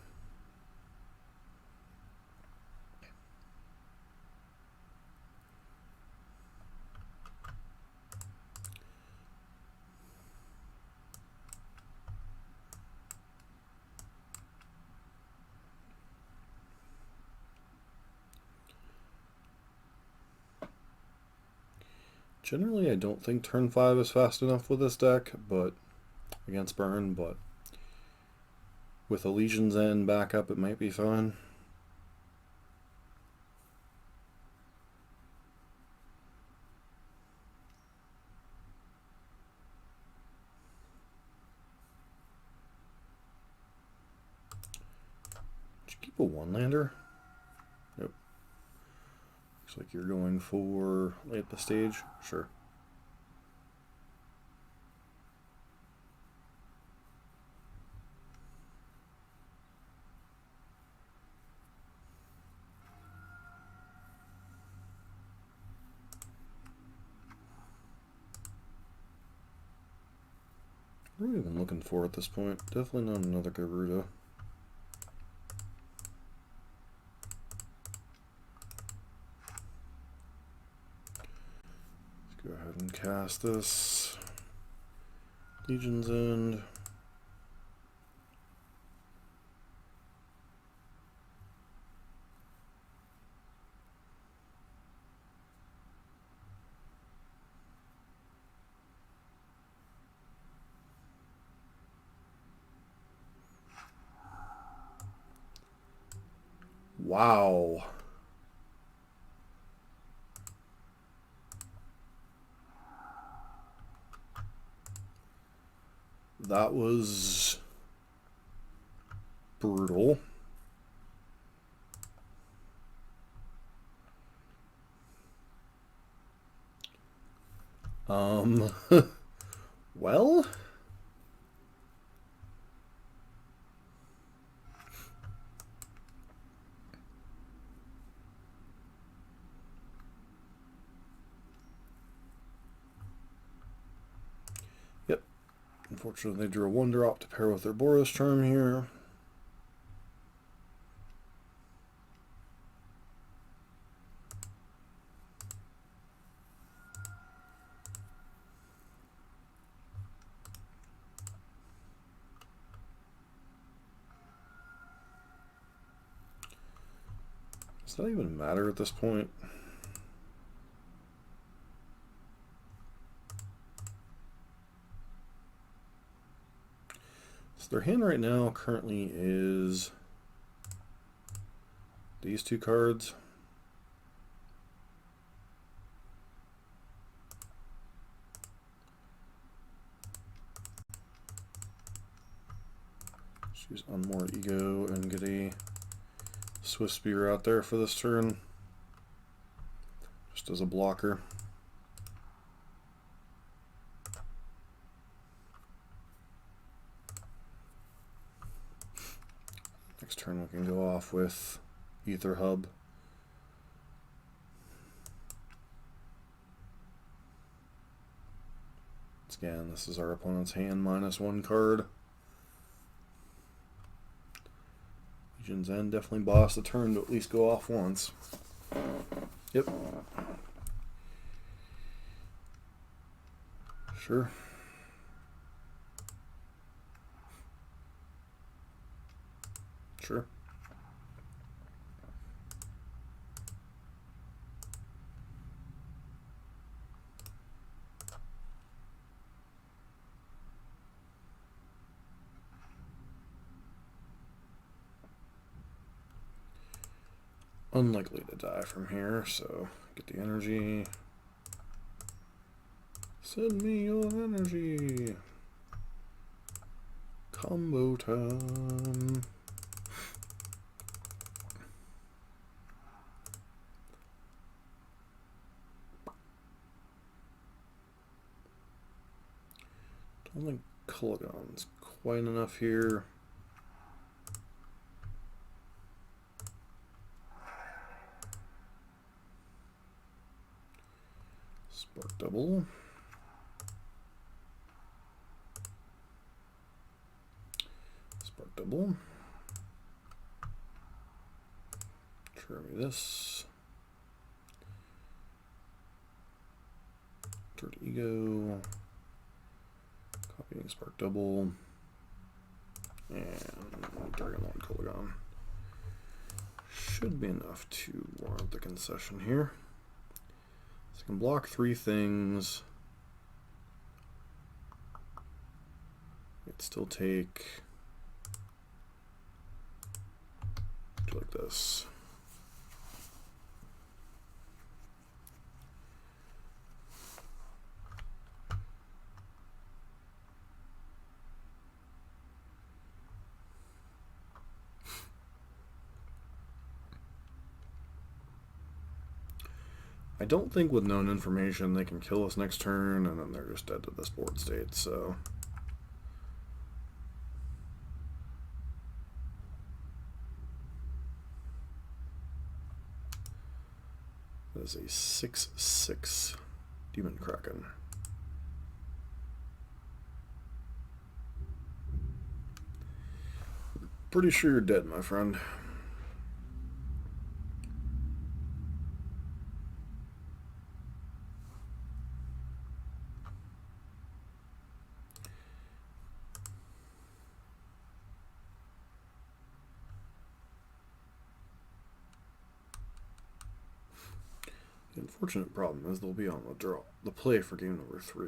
Generally, I don't think turn 5 is fast enough with this deck, but against Burn, but with a Legion's End backup, it might be fine. Did you keep a one-lander? Nope. Looks like you're going for late the stage. Sure. What are we even looking for at this point? Definitely not another Gyruda. Let's go ahead and cast this. Legion's End. Wow. That was brutal. Well, yep. Unfortunately, they drew a 1-drop to pair with their Boros Charm here. Does that even matter at this point? So their hand right now currently is these 2 cards. Let's use Unmoored Ego and get a Swift Spear out there for this turn, just as a blocker. Next turn we can go off with Ether Hub. Again, this is our opponent's hand -1 card. Legion's End definitely boss the turn to at least go off once. Yep. Sure. Sure. Unlikely to die from here, so get the energy. Send me your energy. Combo time. Don't think Colligon's quite enough here. Spark Double. Spark Double. Try me this. Dirt Ego. Copying Spark Double. And Dragonlord Colligon. Should be enough to warrant the concession here. So I can block 3 things. It'd still take like this. I don't think with known information they can kill us next turn, and then they're just dead to this board state, so... That is a 6/6 Demon Kraken. Pretty sure you're dead, my friend. The unfortunate problem is they'll be on the play for game number 3.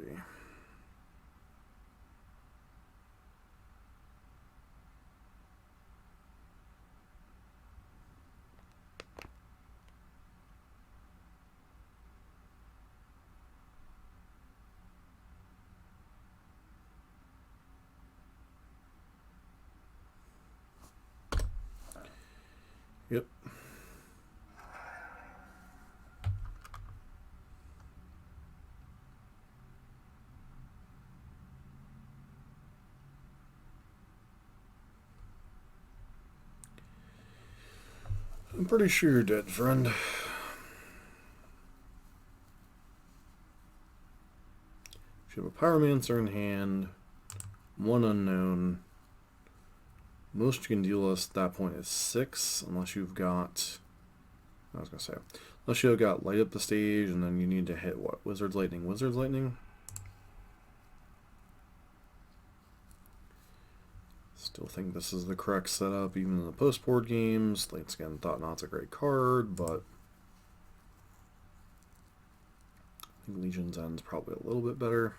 Yep. I'm pretty sure you're dead, friend. You have a Pyromancer in hand, 1 unknown. Most you can deal us at that point is 6, unless you've got... I was going to say, unless you've got light up the stage, and then you need to hit what? Wizard's Lightning. Wizard's Lightning? Still think this is the correct setup, even in the post-board games. Once again, Thought Knot's a great card, but I think Legion's End's probably a little bit better.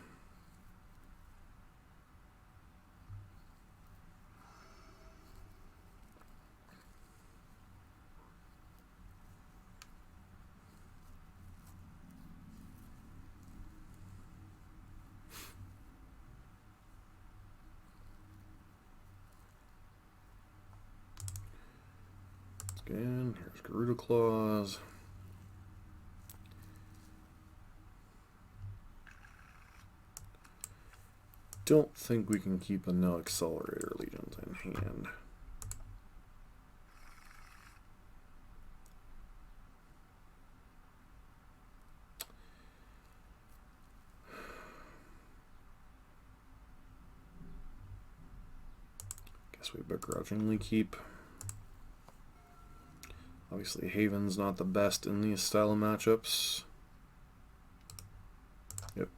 Again, here's Gyruda Claws. Don't think we can keep a no accelerator Legions in hand. Guess we begrudgingly keep. Obviously, Haven's not the best in these style of matchups. Yep.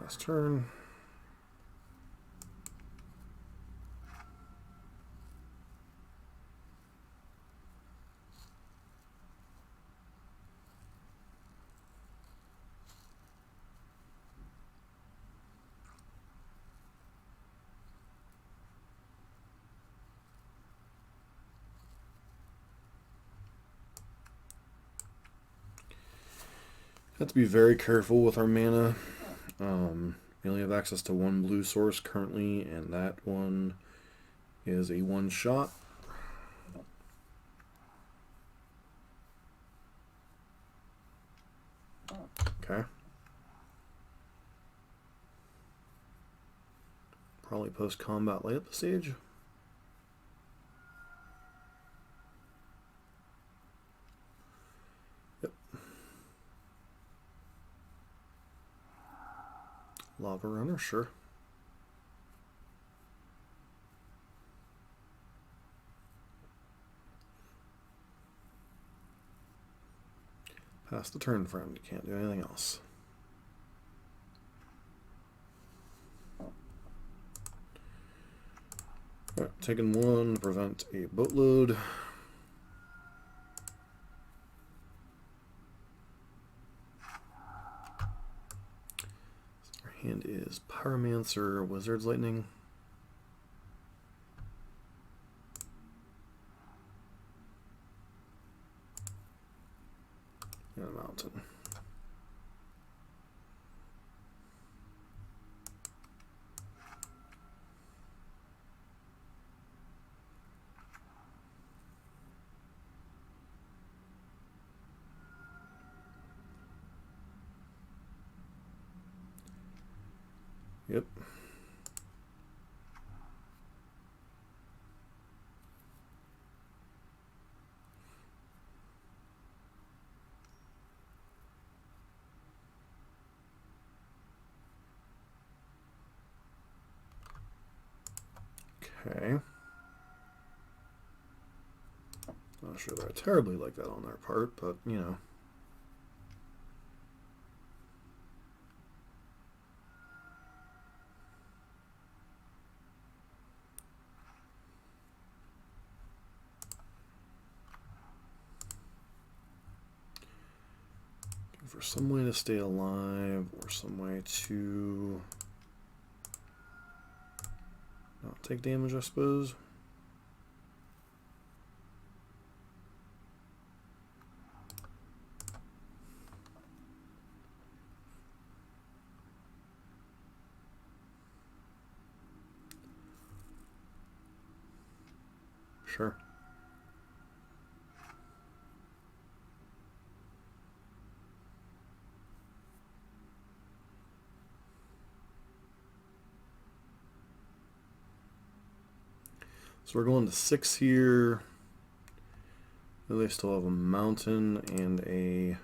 Last turn. Have to be very careful with our mana. We only have access to 1 blue source currently, and that one is a 1-shot. Okay. Probably post-combat lay up the stage. Yep. Lava Runner, sure. Pass the turn, friend. You can't do anything else. Alright, taking 1 to prevent a boatload. Our hand is Pyromancer, Wizard's Lightning. And a mountain. Yep. Okay. Not sure that I terribly like that on their part, but, you know. Looking for some way to stay alive or some way to not take damage, I suppose. Sure. So we're going to 6 here. They still have a mountain and a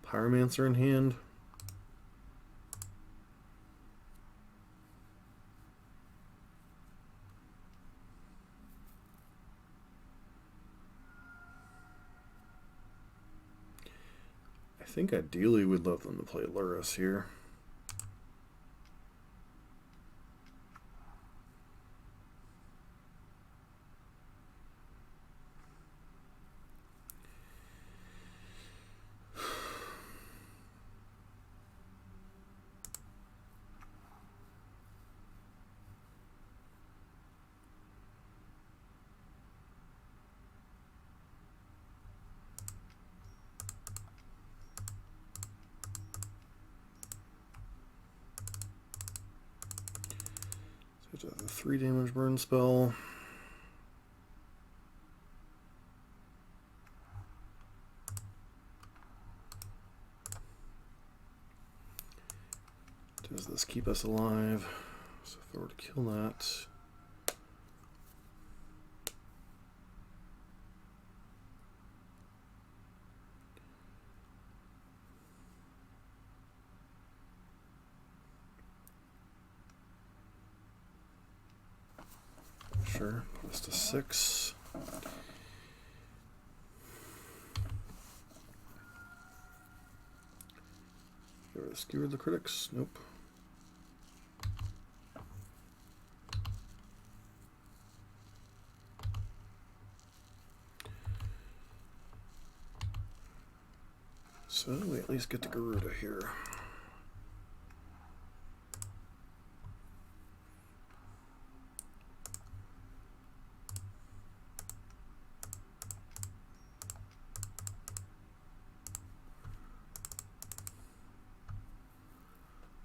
pyromancer in hand. I think ideally we'd love them to play Lurrus here. So it's a 3 damage burn spell. Does this keep us alive? So if I were to kill that, sure, put us to 6. Skewer the critics? Nope. So we at least get the Gyruda here.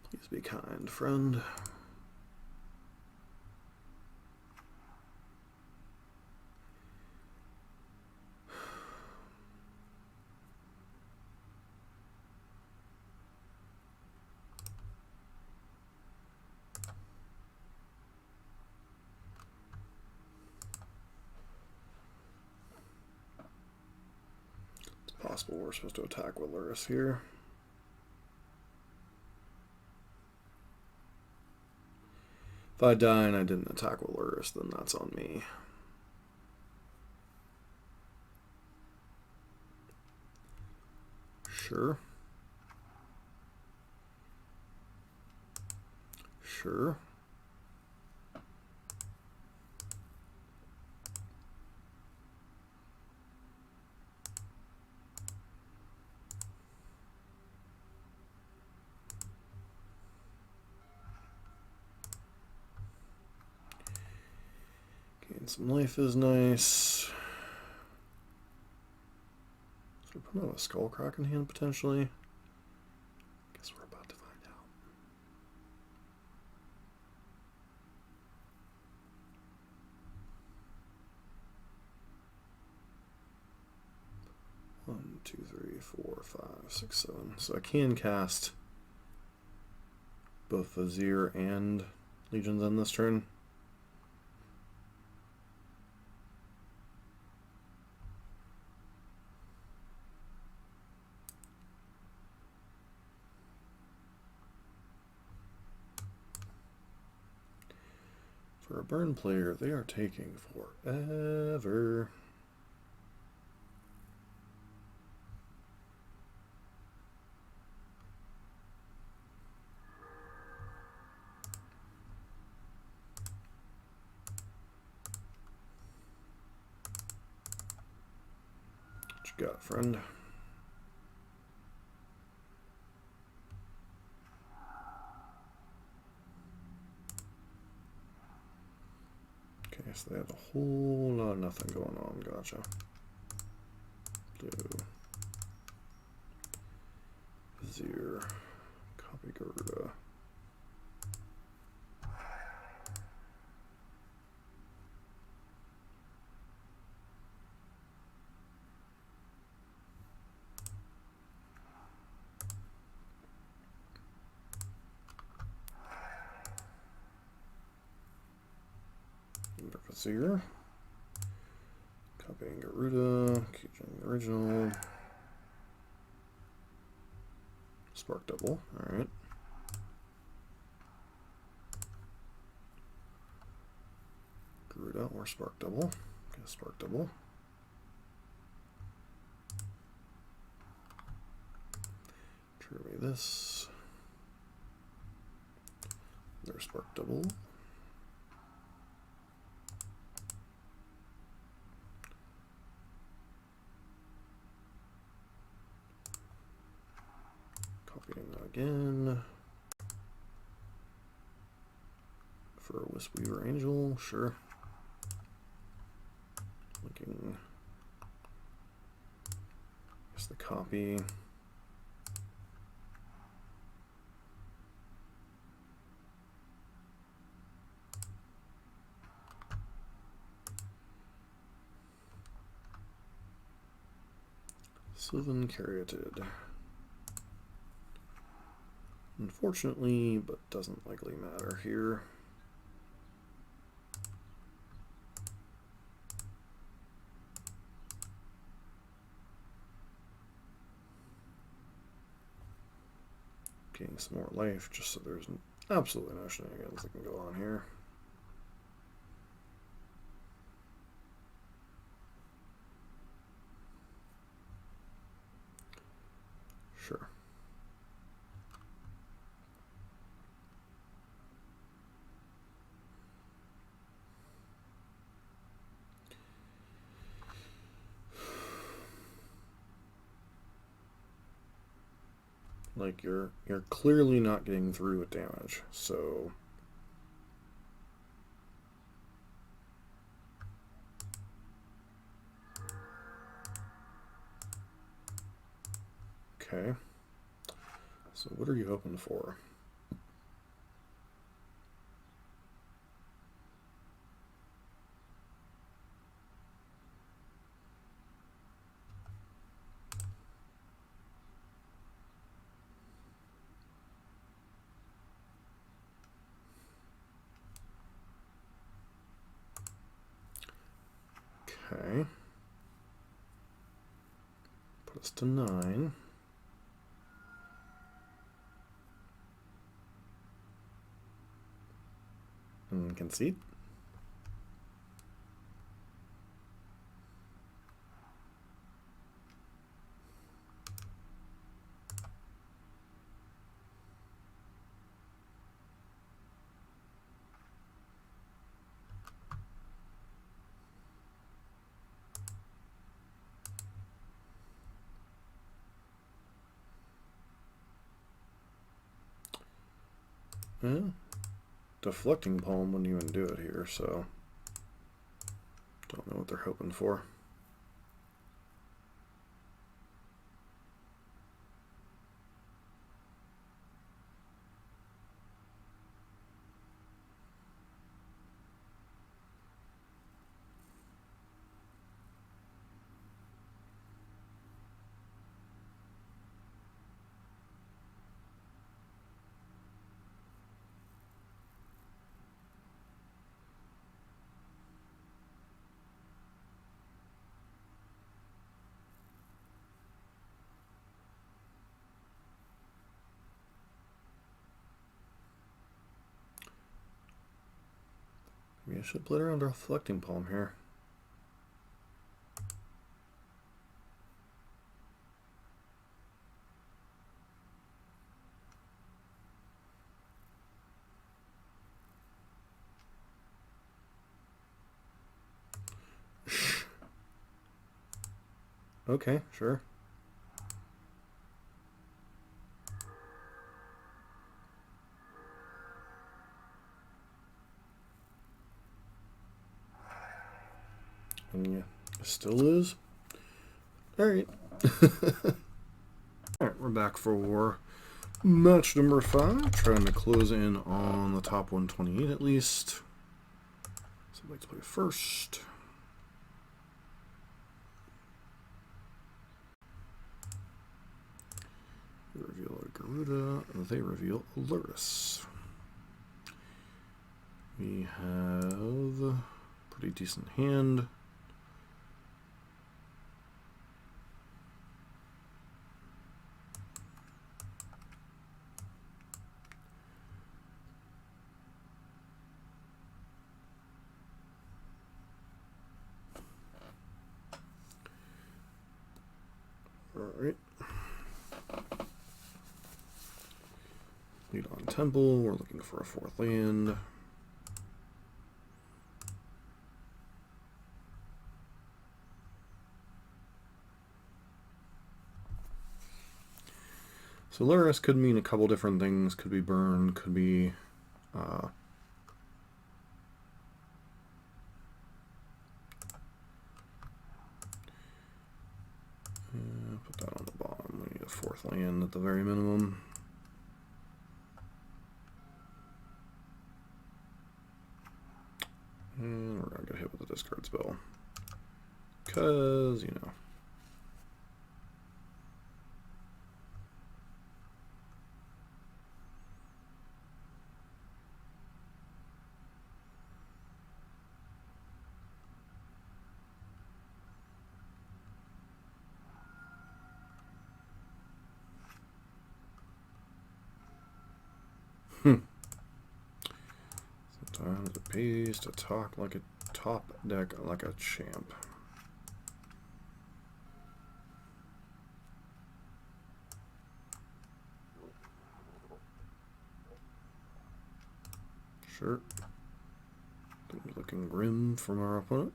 Please be kind, friend. Possible we're supposed to attack with Lurrus here. If I die and I didn't attack with Lurrus, then that's on me. Sure. Sure. Some life is nice. So we're putting out a Skullcrack in hand potentially. Guess we're about to find out. One, two, three, four, five, six, 7. So I can cast both Vizier and Legions on this turn. For a burn player, they are taking forever. What you got, friend? Okay, so they have a whole lot of nothing going on. Gotcha. Blue. Vizier. Copy Gyruda. Vizier. Copying Gyruda. Keeping the original. Spark double. Alright. Gyruda or spark double. Okay, spark double. Trigger me this. There's spark double. Again for a Wisp Weaver Angel, sure. Looking, guess the copy. Sylvan Caryatid. Unfortunately, but doesn't likely matter here. Getting some more life just so there's absolutely no shenanigans that can go on here. Sure. Like you're clearly not getting through with damage, so okay. So what are you hoping for? Okay. Put us to 9. And concede. Yeah. Deflecting Palm wouldn't even do it here, so don't know what they're hoping for. I should play around Reflecting Palm here. Okay, sure. And yeah, still is. Alright. Alright, we're back for match number 5. Trying to close in on the top 128 at least. So I'd like to play first. We reveal a Gyruda, they reveal a Lurrus. We have a pretty decent hand. Alright. Lead on Temple, we're looking for a 4th land. So Lurrus could mean a couple different things. Could be burn, could be put that on the bottom. We need a 4th land at the very minimum. And we're going to get hit with a discard spell. Because, you know. Sometimes it pays to talk like a top deck, like a champ. Sure. Things looking grim from our opponent.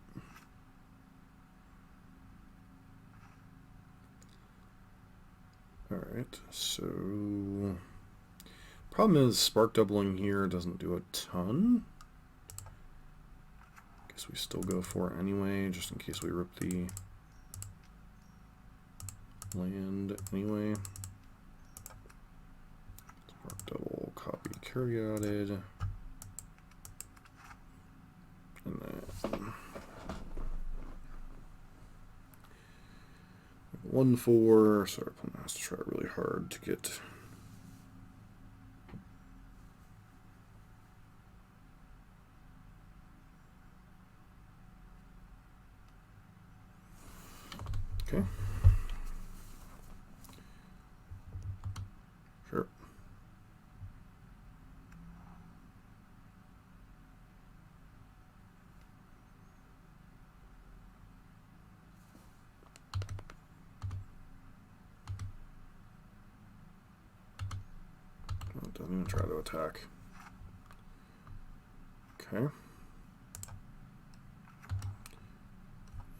Alright, so problem is spark doubling here doesn't do a ton. Guess we still go for it anyway, just in case we rip the land anyway. Spark double, copy, Caryatid. And then 1/4, so our opponent has to try really hard to get okay. Sure. Doesn't even try to attack. Okay.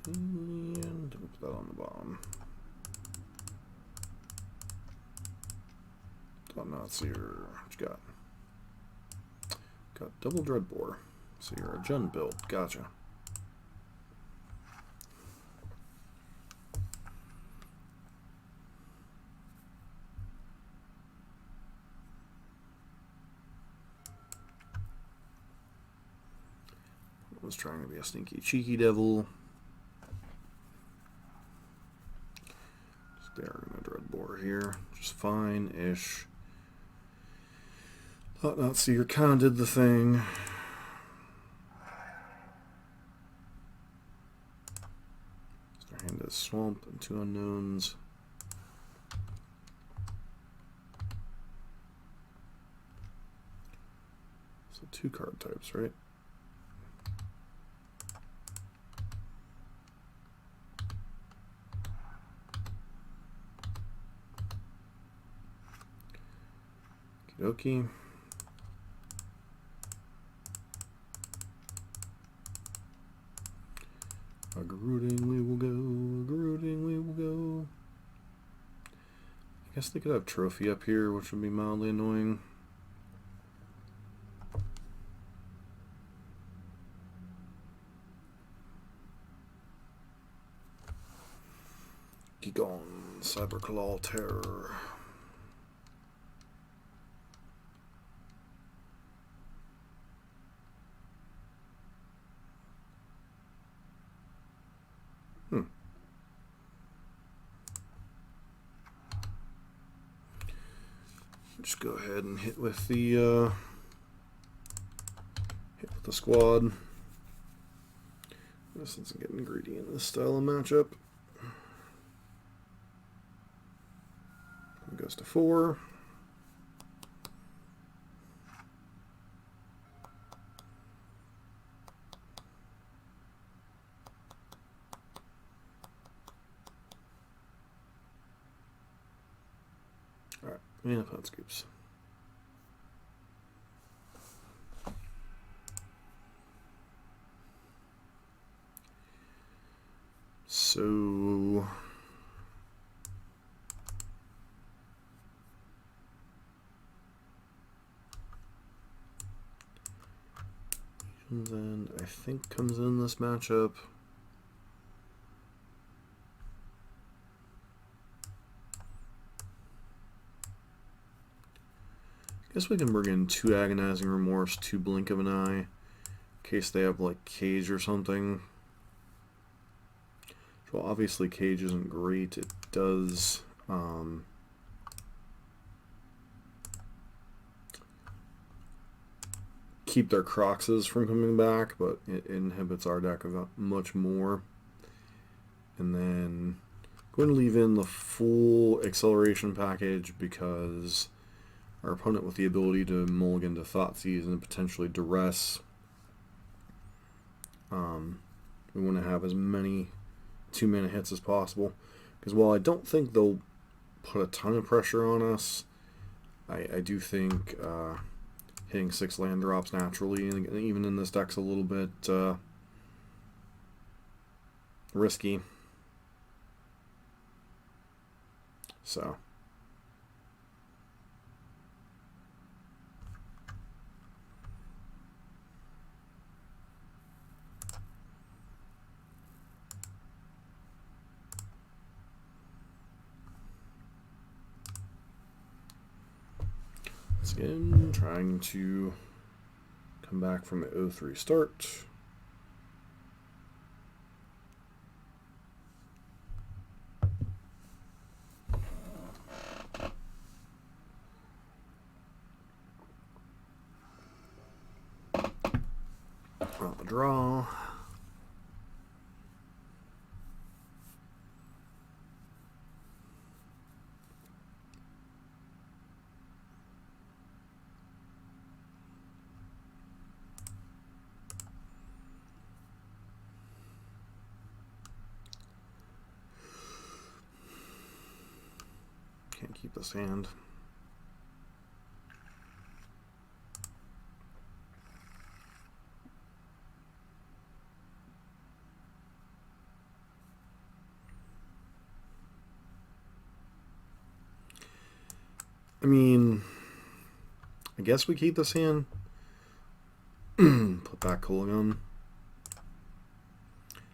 And we'll put that on the bottom. Thought not see your what you got. Got double Dreadbore. So you're a Jund build. Gotcha. Was trying to be a sneaky, cheeky devil. Just there in a Dreadbore here. Just fine-ish. Thought not see your kind of did the thing. Their hand is Swamp and 2 unknowns. So 2 card types, right? Okie. A Gyruda we will go, a Gyruda we will go. I guess they could have Trophy up here, which would be mildly annoying. Gigon, Cyberclaw Terror. Just go ahead and hit with the squad. This isn't getting greedy in this style of matchup. It goes to 4. Alright, and Pod Scoops. So and I think comes in this matchup. Guess we can bring in 2 Agonizing Remorse, 2 Blink of an Eye, in case they have like Cage or something. Well, obviously Cage isn't great. It does keep their Croxes from coming back, but it inhibits our deck much more. And then going to leave in the full acceleration package because our opponent with the ability to mulligan to Thoughtseize and potentially Duress. We want to have as many 2-mana hits as possible, because while I don't think they'll put a ton of pressure on us, I do think hitting 6 land drops naturally, and even in this deck's a little bit risky. So again, trying to come back from an 0-3 start. Well, the draw. Can't keep this hand. I mean, I guess we keep this hand. Put back Kolaghan.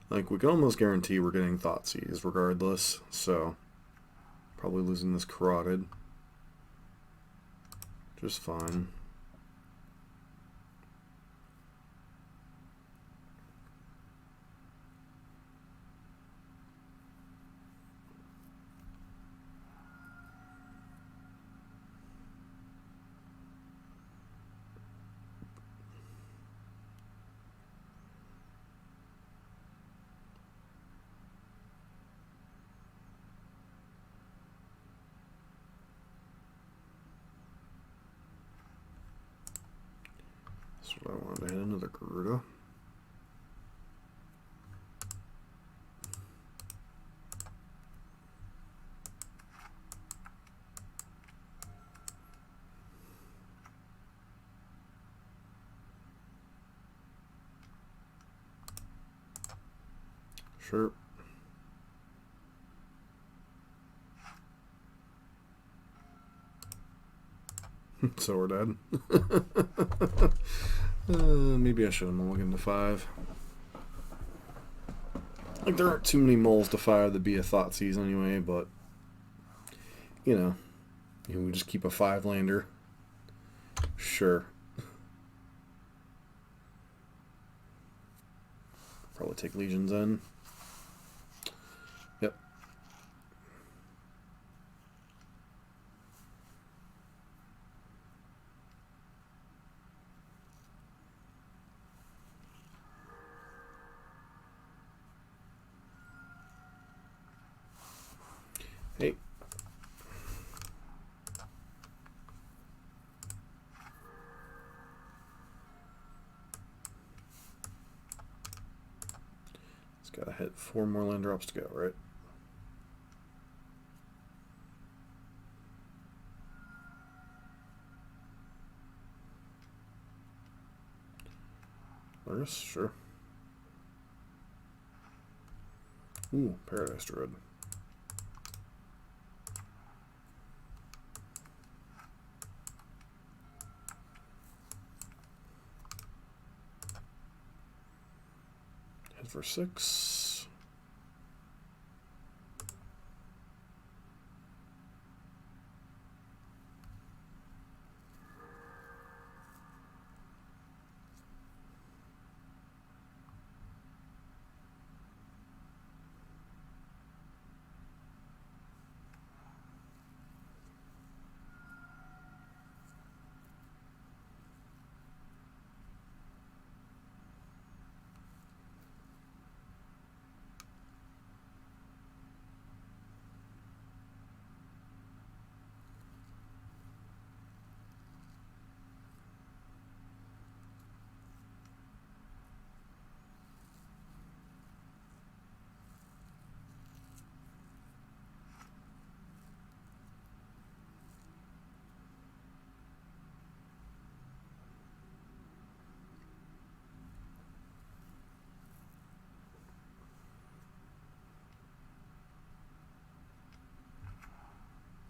Like, we can almost guarantee we're getting Thoughtseize regardless, so probably losing this Carotid. Just fine. That's what I wanted to hit into the Gyruda. Sure. So we're dead. Maybe I should have mulliganed to 5. Like, there aren't too many moles to fire that be a Thoughtseize anyway, but, you know, we just keep a 5-lander. Sure. Probably take Legions in. Yep. Hey. It's got to hit 4 more land drops to go, right? Lurrus, sure. Ooh, Paradise Druid. Head for 6.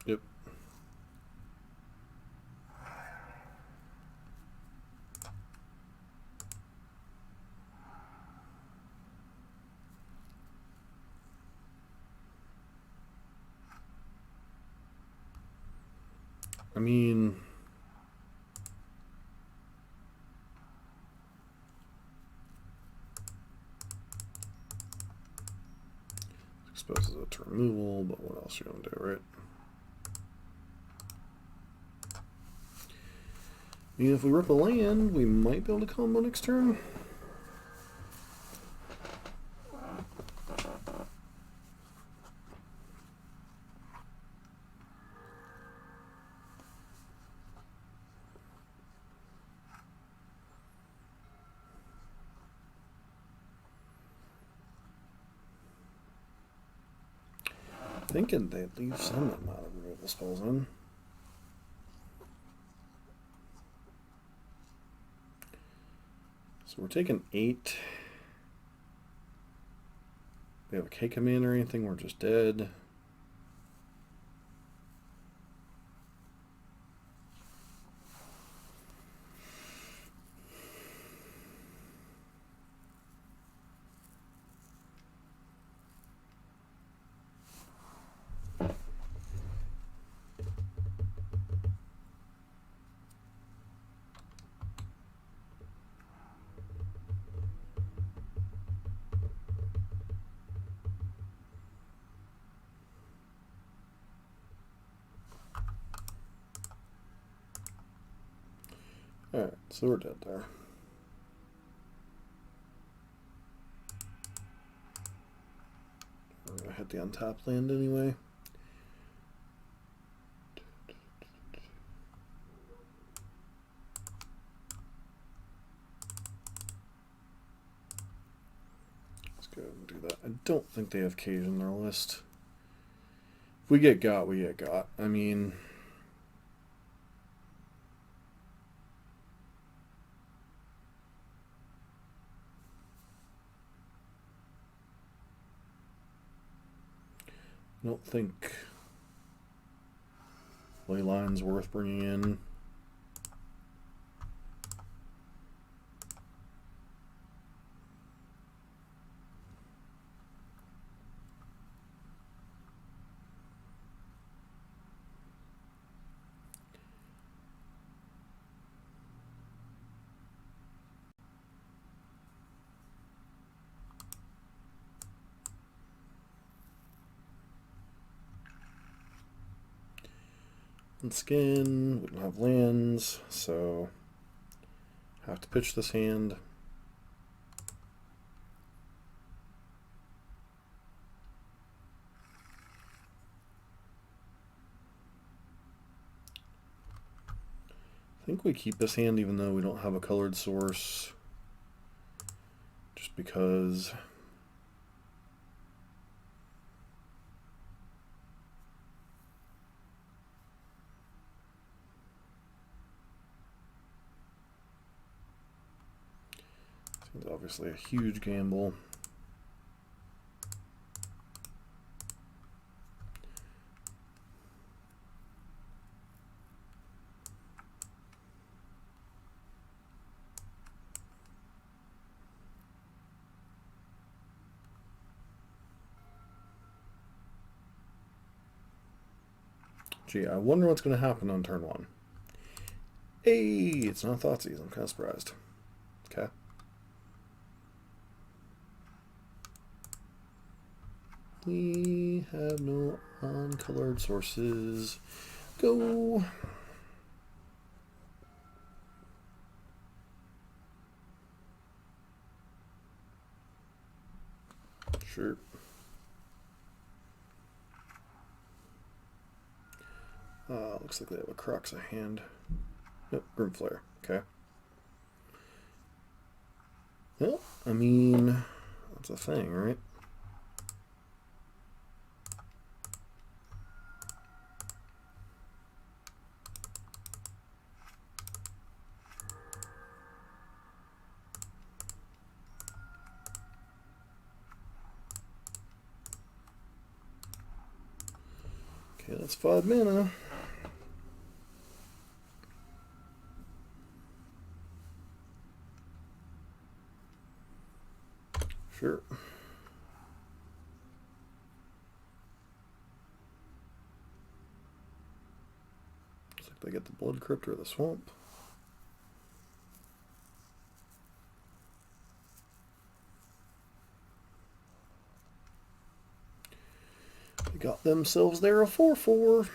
Yep. I mean, exposes it to removal, but what else are you gonna do, right? I mean, if we rip a land, we might be able to combo next turn. Thinking they'd leave some amount of removal spells in. So we're taking 8. We have a K command or anything, we're just dead. Alright, so we're dead there. We're gonna hit the untapped land anyway. Let's go ahead and do that. I don't think they have Cage in their list. If we get got, we get got. I mean, I don't think Leyline's worth bringing in. And skin, we don't have lands, so have to pitch this hand. I think we keep this hand even though we don't have a colored source, just because it's obviously a huge gamble. Gee, I wonder what's going to happen on turn one. Hey, it's not Thoughtseize. I'm kind of surprised. Okay. We have no uncolored sources. Go. Sure. Looks like they have a Croxa hand. Nope, Grim Flare. Okay. Well, I mean, that's a thing, right? Okay, that's 5 mana. Sure. Looks like they get the Blood Crypt or the Swamp. They got themselves there a 4/4.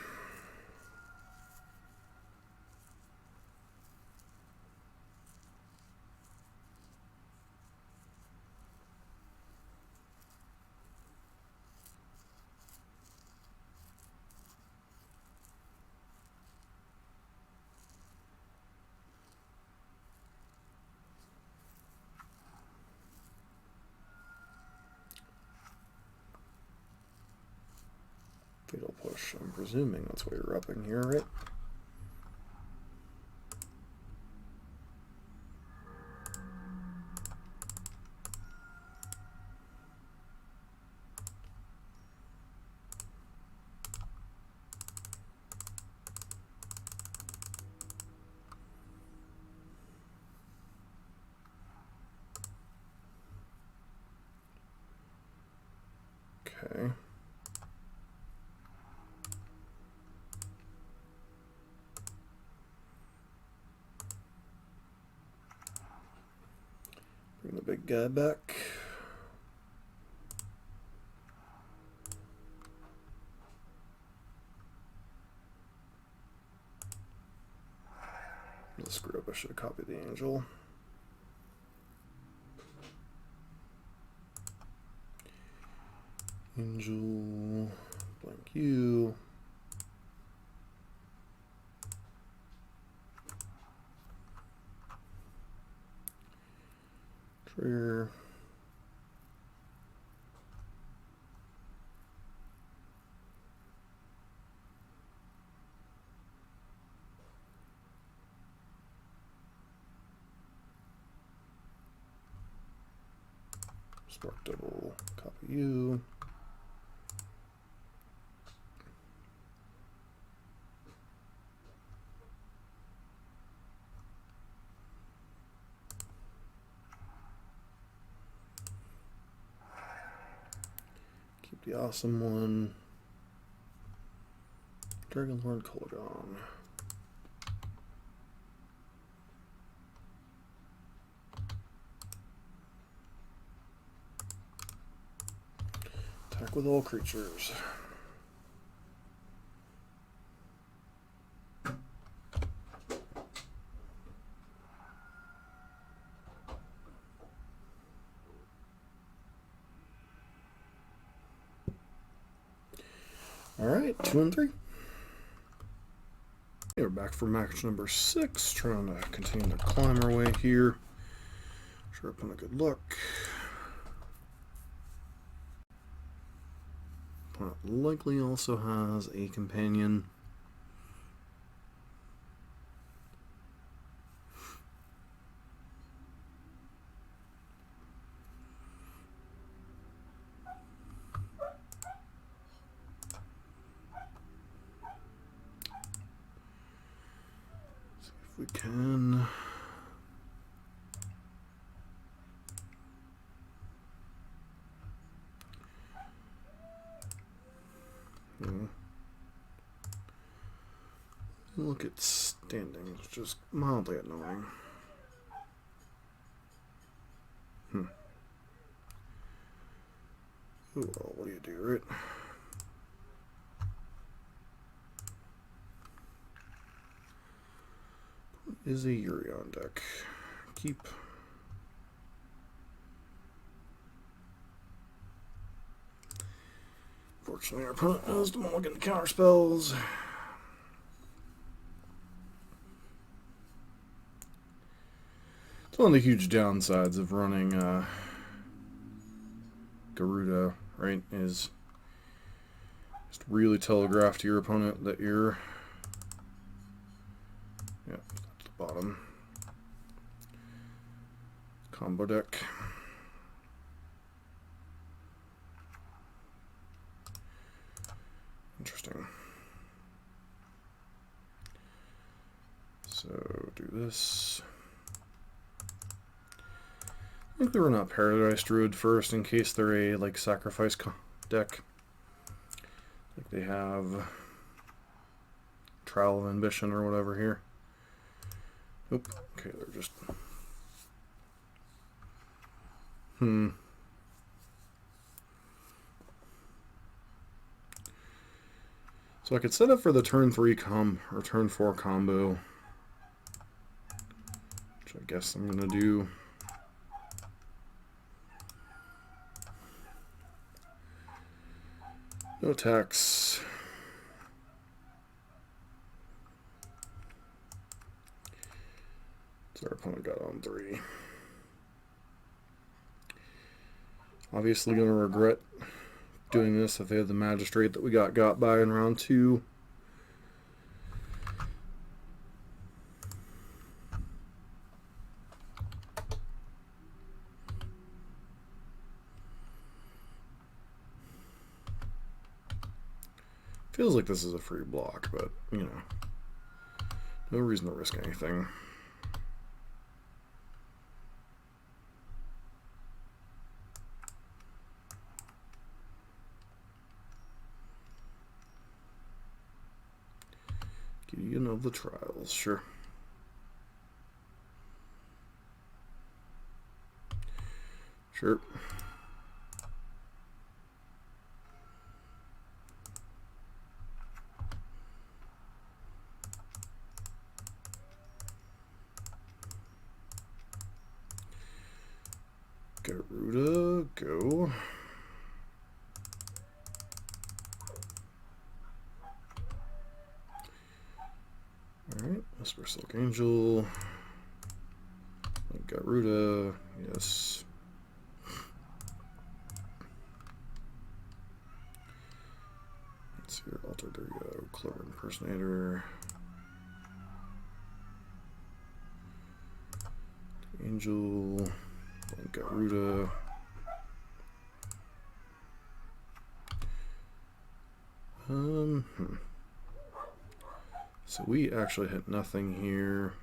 Fatal Push. I'm presuming that's what you're upping here, right? Okay. Bring the big guy back. Screw up, I should have copied the angel. Angel, blank you. Trigger. Spark double, copy you. The awesome one. Dragonlord Colligon. Attack with all creatures. Alright, 2 and 3. We're back for match number 6, trying to continue to climb our way here. Sure, up on a good look. Opponent likely also has a companion. See if we can. Look at standings, which is mildly annoying. Oh, well, what do you do, right? Is a Yorion deck. Keep. Fortunately, our opponent has the mulligan counter spells. It's one of the huge downsides of running Gyruda, right? Is just really telegraph to your opponent that you're, at the bottom. Combo deck. Interesting. So do this. I think we run out Paradise Druid first in case they're a like sacrifice deck. Like they have Trial of Ambition or whatever here. Oop. Okay, they're just. So I could set up for the turn 3 or turn 4 combo, which I guess I'm gonna do. No attacks. So our opponent got on 3. Obviously gonna regret doing this if they had the Magistrate that we got by in round 2. Feels like this is a free block, but, you know, no reason to risk anything. Gideon of the Trials, sure. Sure. Gyruda, go. Alright, Whisper Silk Angel. Gyruda, yes. Let's see here, Alter, there you go. Clever Impersonator. Angel. Gyruda. So we actually hit nothing here.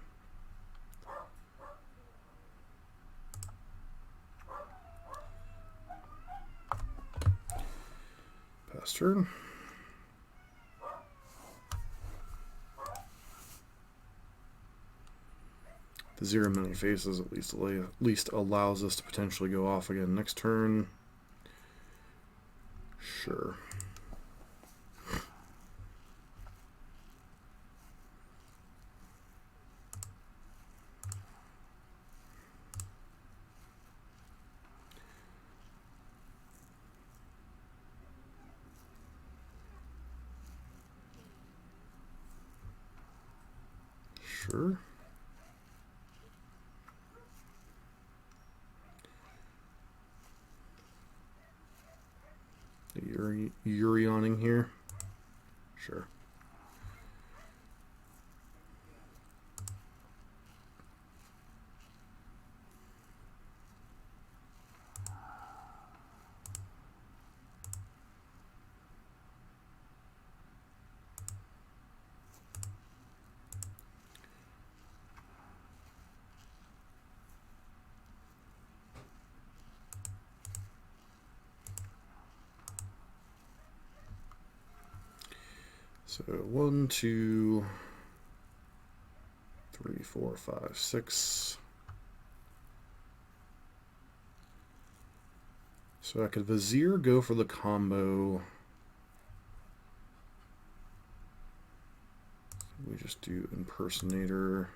Next turn. The 0 many faces at least allows us to potentially go off again next turn. Sure. Sure. Yorioning here. Sure. So 1, 2, 3, 4, 5, 6. So I could Vizier, go for the combo. We just do Impersonator.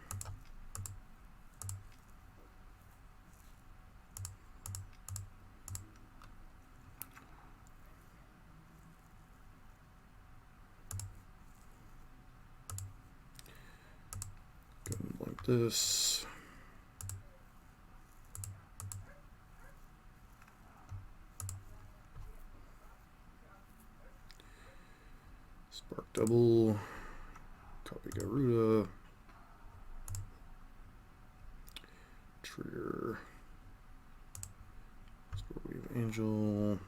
Like this. Spark double. Copy Gyruda. Trigger. Weave Angel.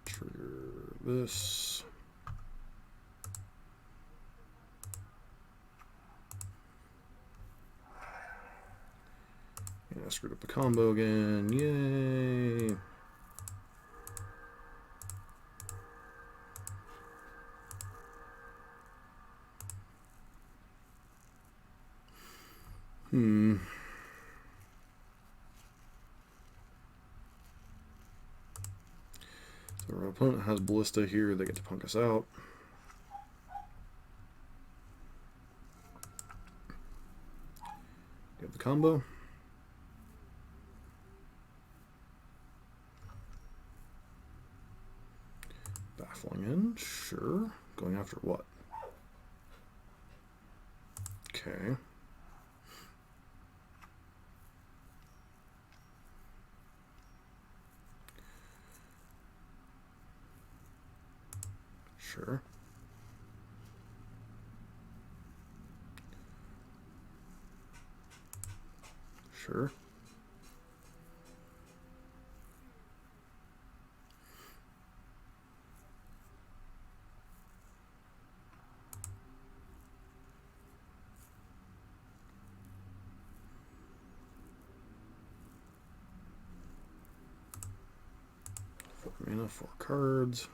Trigger this. Yeah, I screwed up the combo again. Yay! So our opponent has Ballista here. They get to punk us out. Get the combo. Baffling in, sure. Going after what? Okay. Sure. Sure. Four mana, 4 cards.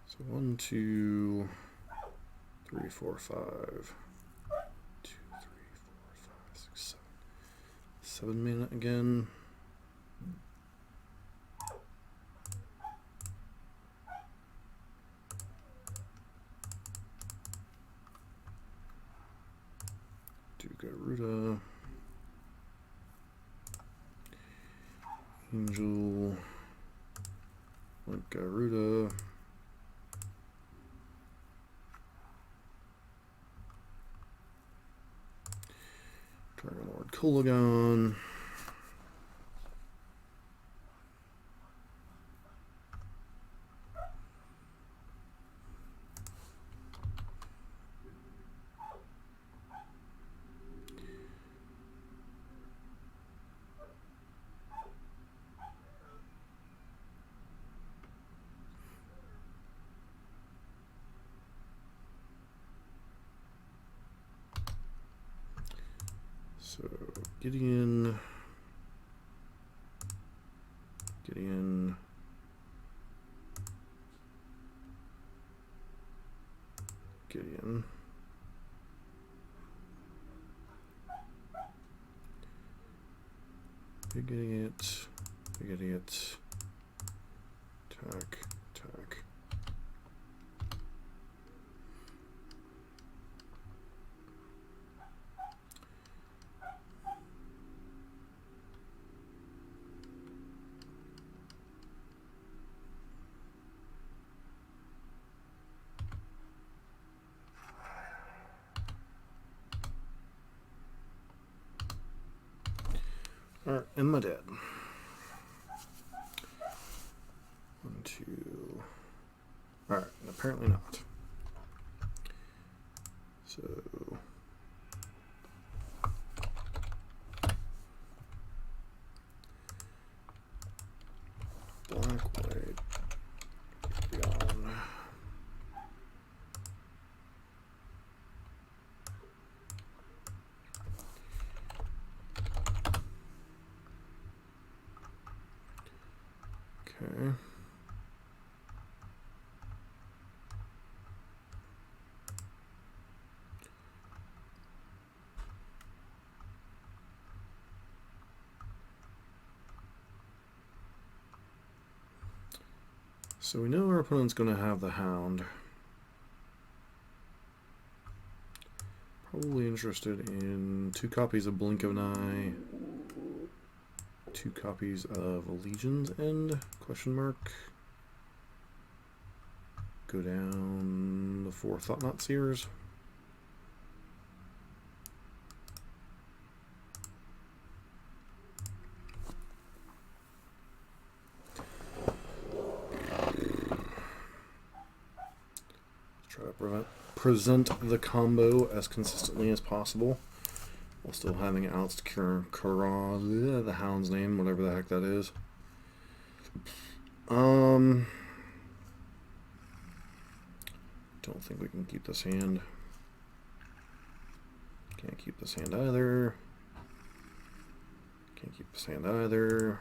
So 1, 2, 3, 4, 5. 2, 3, 4, 5, 6, 7. 7 mana again. Do Gyruda. Angel. Like Gyruda. Dragon Lord Kulagon. Gideon. Big idiot. Attack. Alright, am I dead? 1, 2. Alright, apparently not. So black, white, gone. Okay. So we know our opponent's going to have the Hound. Probably interested in 2 copies of Blink of an Eye, 2 copies of Legion's End, question mark. Go down the 4 Thought-Knot Seers. Try to present the combo as consistently as possible while still having Oust Quran, the Hound's name, whatever the heck that is. Don't think we can keep this hand. Can't keep this hand either. Can't keep this hand either.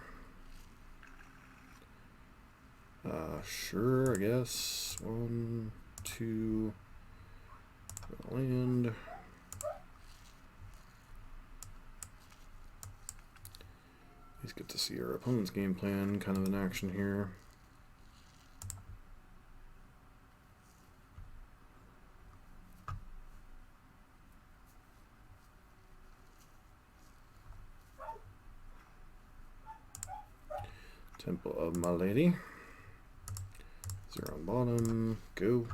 Sure, I guess. 1, 2, land. Let's get to see our opponent's game plan kind of in action here. Temple of My Lady. 0 on bottom. Go.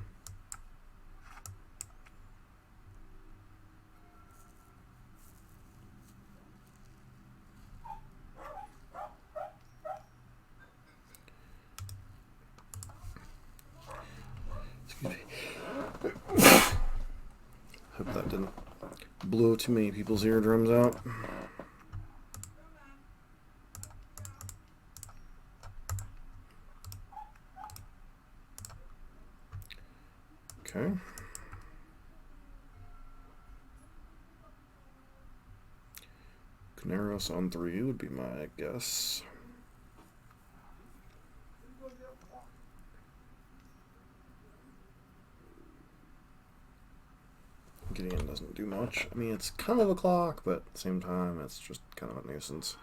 Excuse me. Hope that didn't blow too many people's eardrums out. Okay. Canaros on 3 would be my guess. Gideon doesn't do much. I mean, it's kind of a clock, but at the same time, it's just kind of a nuisance.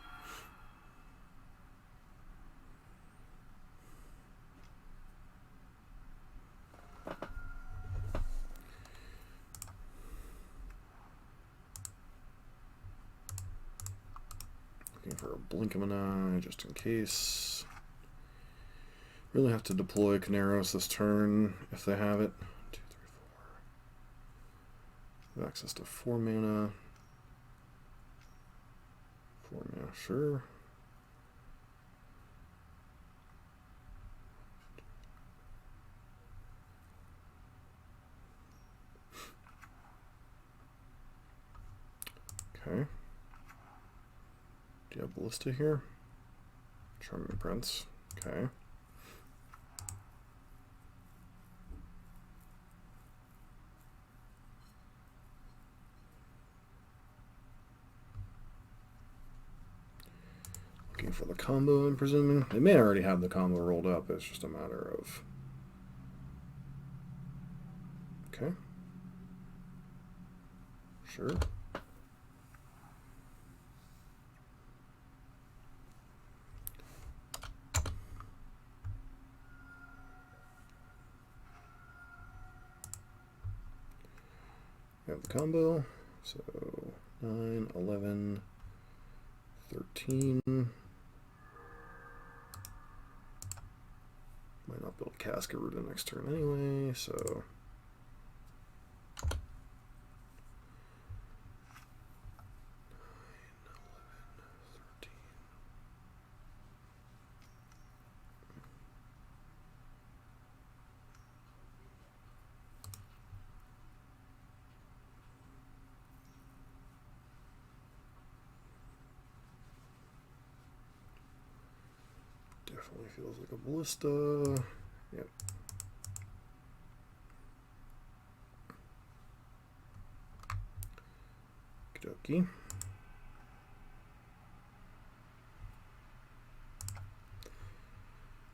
Looking for a blink of an eye, just in case. Really have to deploy Canaros this turn, if they have it. 2, 3, 4. Have access to 4 mana. 4 mana, sure. Okay. Do you have Ballista here? Charming Prince. Okay. Looking for the combo, I'm presuming. They may already have the combo rolled up. It's just a matter of... Okay. Sure. We have the combo. So 9, 11, 13. Might not be able to cast Gyruda next turn anyway, so... Definitely feels like a ballista. Yep. Okey-dokey.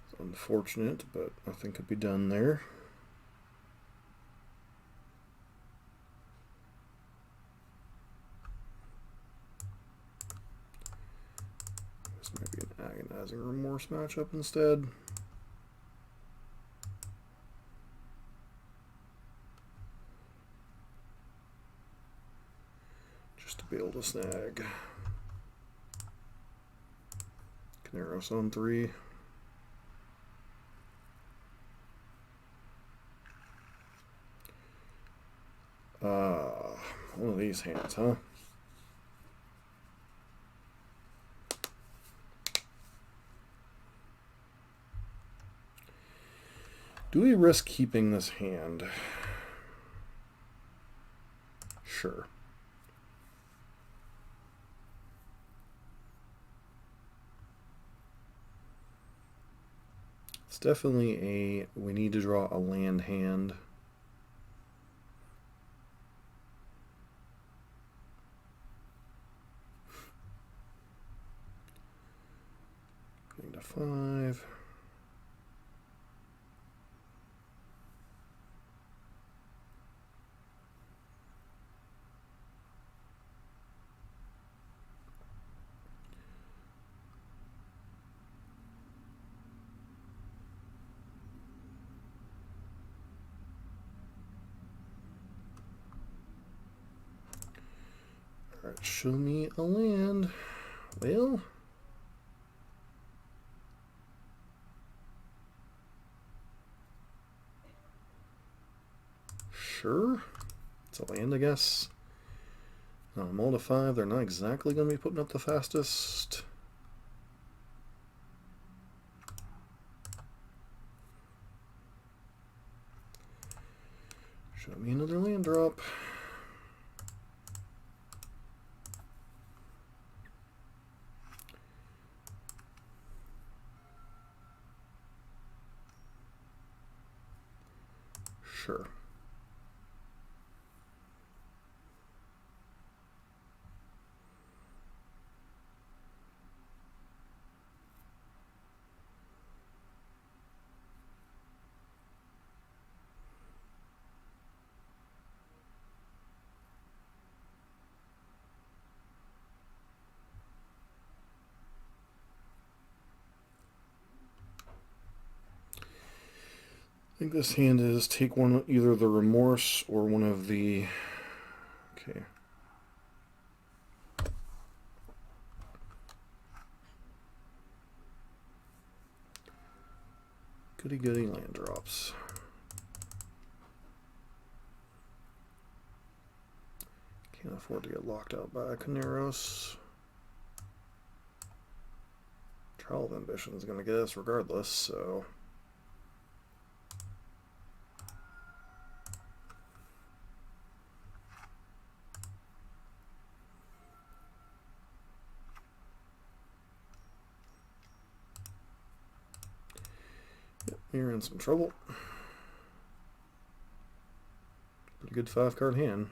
It's unfortunate, but nothing could be done there. Maybe an agonizing remorse matchup instead. Just to be able to snag Knaros on 3. One of these hands, huh? Do we risk keeping this hand? Sure. It's definitely a, we need to draw a land hand. Getting to 5. Alright, show me a land. Well, sure. It's a land, I guess. Mull to 5, they're not exactly going to be putting up the fastest. Show me another land drop. Sure. I think this hand is take one, either the remorse or one of the, okay. Goody goody land drops. Can't afford to get locked out by Knaros. Trial of Ambition is going to get us regardless, so. You're in some trouble. Pretty good 5-card hand.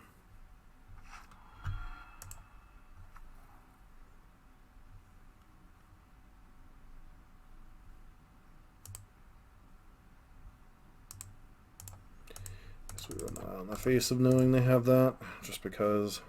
on the face of knowing they have that, just because.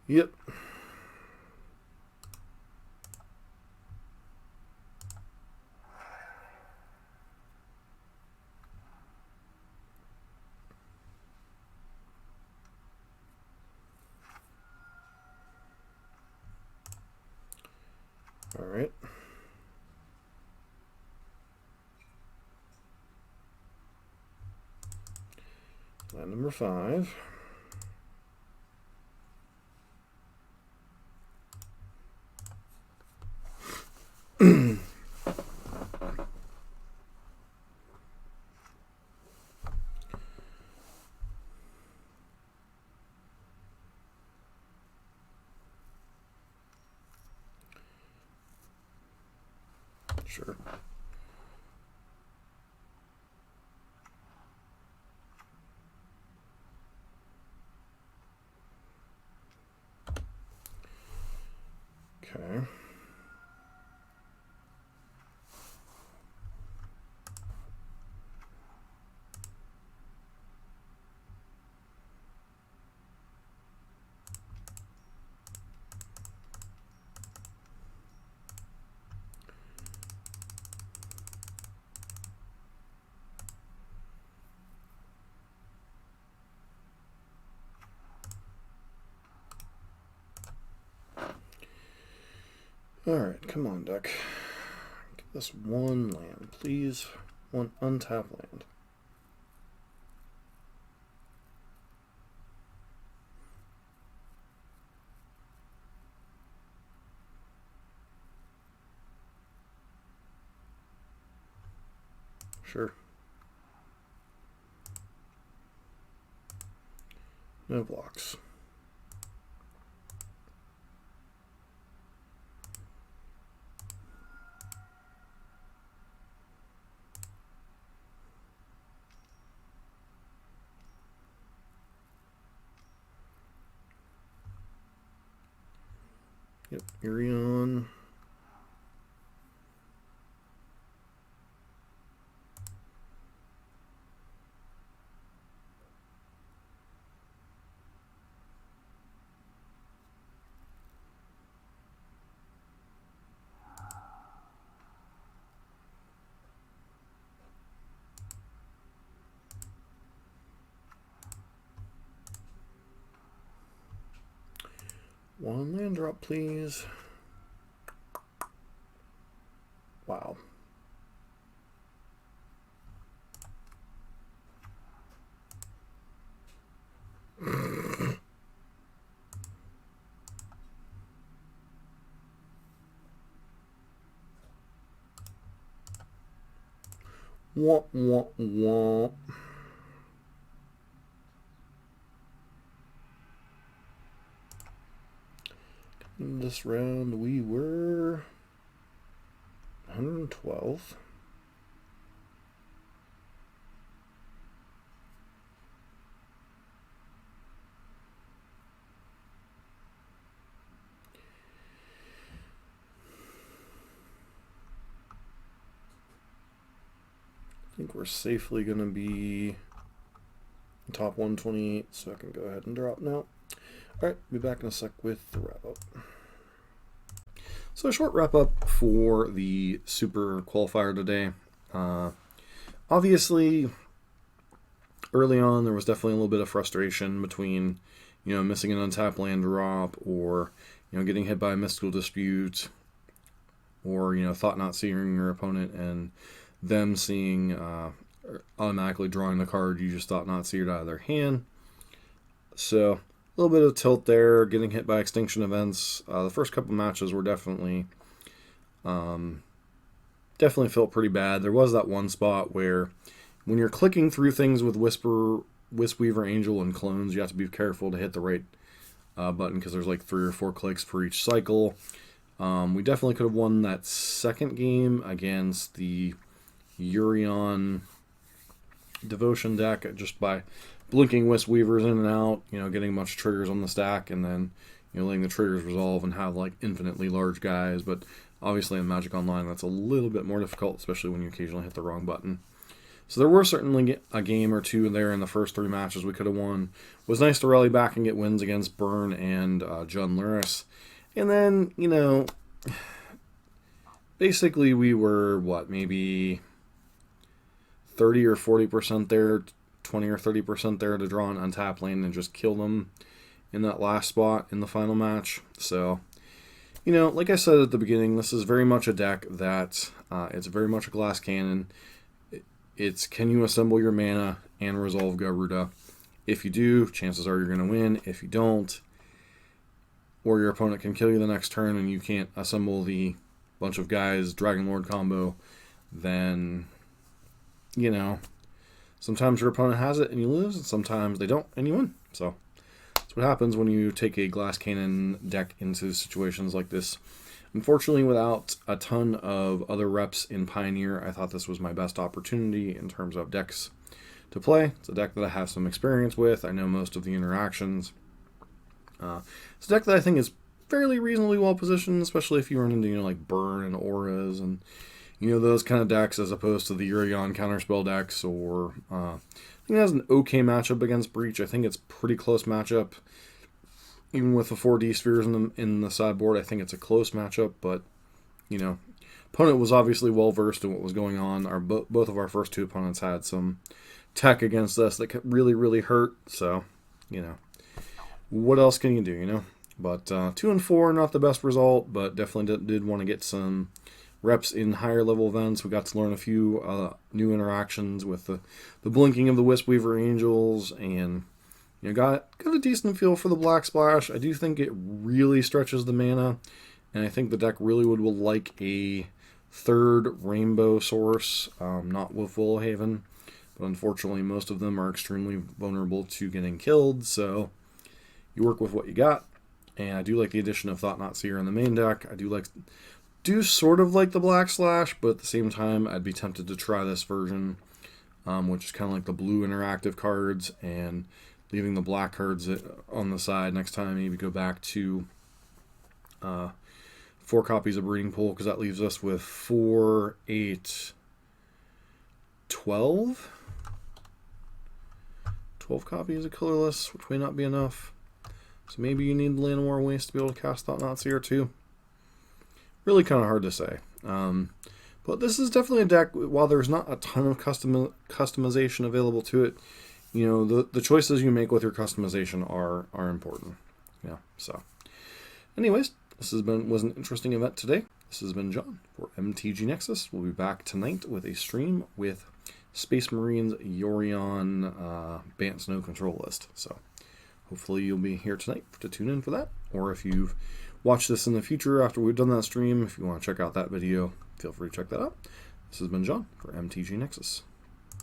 Yep. All right. Land number 5. Sure. Okay. Alright, come on, deck. Give us one land, please. One untapped land. Sure. No blocks. Yep, Yorion. One land drop, please. Wow. Womp, womp, womp. In this round, we were 112. I think we're safely going to be top 128, so I can go ahead and drop now. Alright, be back in a sec with the wrap-up. So a short wrap-up for the Super Qualifier today. Obviously, early on there was definitely a little bit of frustration between, missing an untapped land drop, or, getting hit by a mystical dispute, or, thought not seeing your opponent and them seeing, automatically drawing the card you just thought not see it out of their hand. So, a little bit of tilt there, getting hit by extinction events. The first couple matches were definitely felt pretty bad. There was that one spot where when you're clicking through things with Wisp-Weaver, Angel, and clones, you have to be careful to hit the right button, because there's like 3 or 4 clicks per each cycle. We definitely could have won that second game against the Yorion Devotion deck just by blinking Wisp Weavers in and out, getting a bunch of triggers on the stack, and then, letting the triggers resolve and have, like, infinitely large guys. But obviously in Magic Online, that's a little bit more difficult, especially when you occasionally hit the wrong button. So there were certainly a game or two there in the first 3 matches we could have won. It was nice to rally back and get wins against Burn and Jund Lurrus. And then, basically we were, maybe 30 or 40% there, 20 or 30% there to draw an untap lane and just kill them in that last spot in the final match. So, like I said at the beginning, this is very much a deck that it's very much a glass cannon. It's can you assemble your mana and resolve Gyruda? If you do, chances are you're going to win. If you don't, or your opponent can kill you the next turn and you can't assemble the bunch of guys Dragon Lord combo, then, sometimes your opponent has it and you lose, and sometimes they don't and you win. So that's what happens when you take a glass cannon deck into situations like this. Unfortunately, without a ton of other reps in Pioneer, I thought this was my best opportunity in terms of decks to play. It's a deck that I have some experience with. I know most of the interactions. It's a deck that I think is fairly reasonably well positioned, especially if you run into, like Burn and Auras and, those kind of decks, as opposed to the Yorion counterspell decks, or I think it has an okay matchup against Breech. I think it's pretty close matchup. Even with the 4D spheres in the sideboard, I think it's a close matchup, but, opponent was obviously well-versed in what was going on. Both of our first 2 opponents had some tech against us that could really, really hurt, so, what else can you do, But 2 and 4, not the best result, but definitely did want to get some reps in higher level events. We got to learn a few new interactions with the blinking of the Wisp Weaver Angels, and got a decent feel for the Black Splash. I do think it really stretches the mana, and I think the deck really would like a 3rd rainbow source, not with Willowhaven, but unfortunately most of them are extremely vulnerable to getting killed, so you work with what you got. And I do like the addition of Thought-Knot Seer in the main deck. I do sort of like the Black Slash, but at the same time I'd be tempted to try this version, which is kind of like the blue interactive cards, and leaving the black cards on the side next time. Maybe go back to 4 copies of Breeding Pool, because that leaves us with 4, 8, 12. 12 copies of colorless, which may not be enough. So maybe you need Llanowar Waste to be able to cast Thought-Knot Seer too. Really kind of hard to say. But this is definitely a deck, while there's not a ton of customization available to it, the choices you make with your customization are important. Yeah, so. Anyways, this was an interesting event today. This has been John for MTG Nexus. We'll be back tonight with a stream with Space Marines Yorion Bant Snow control list. So hopefully you'll be here tonight to tune in for that. Or if you've watched this in the future after we've done that stream, if you want to check out that video, feel free to check that out. This has been John for MTG Nexus.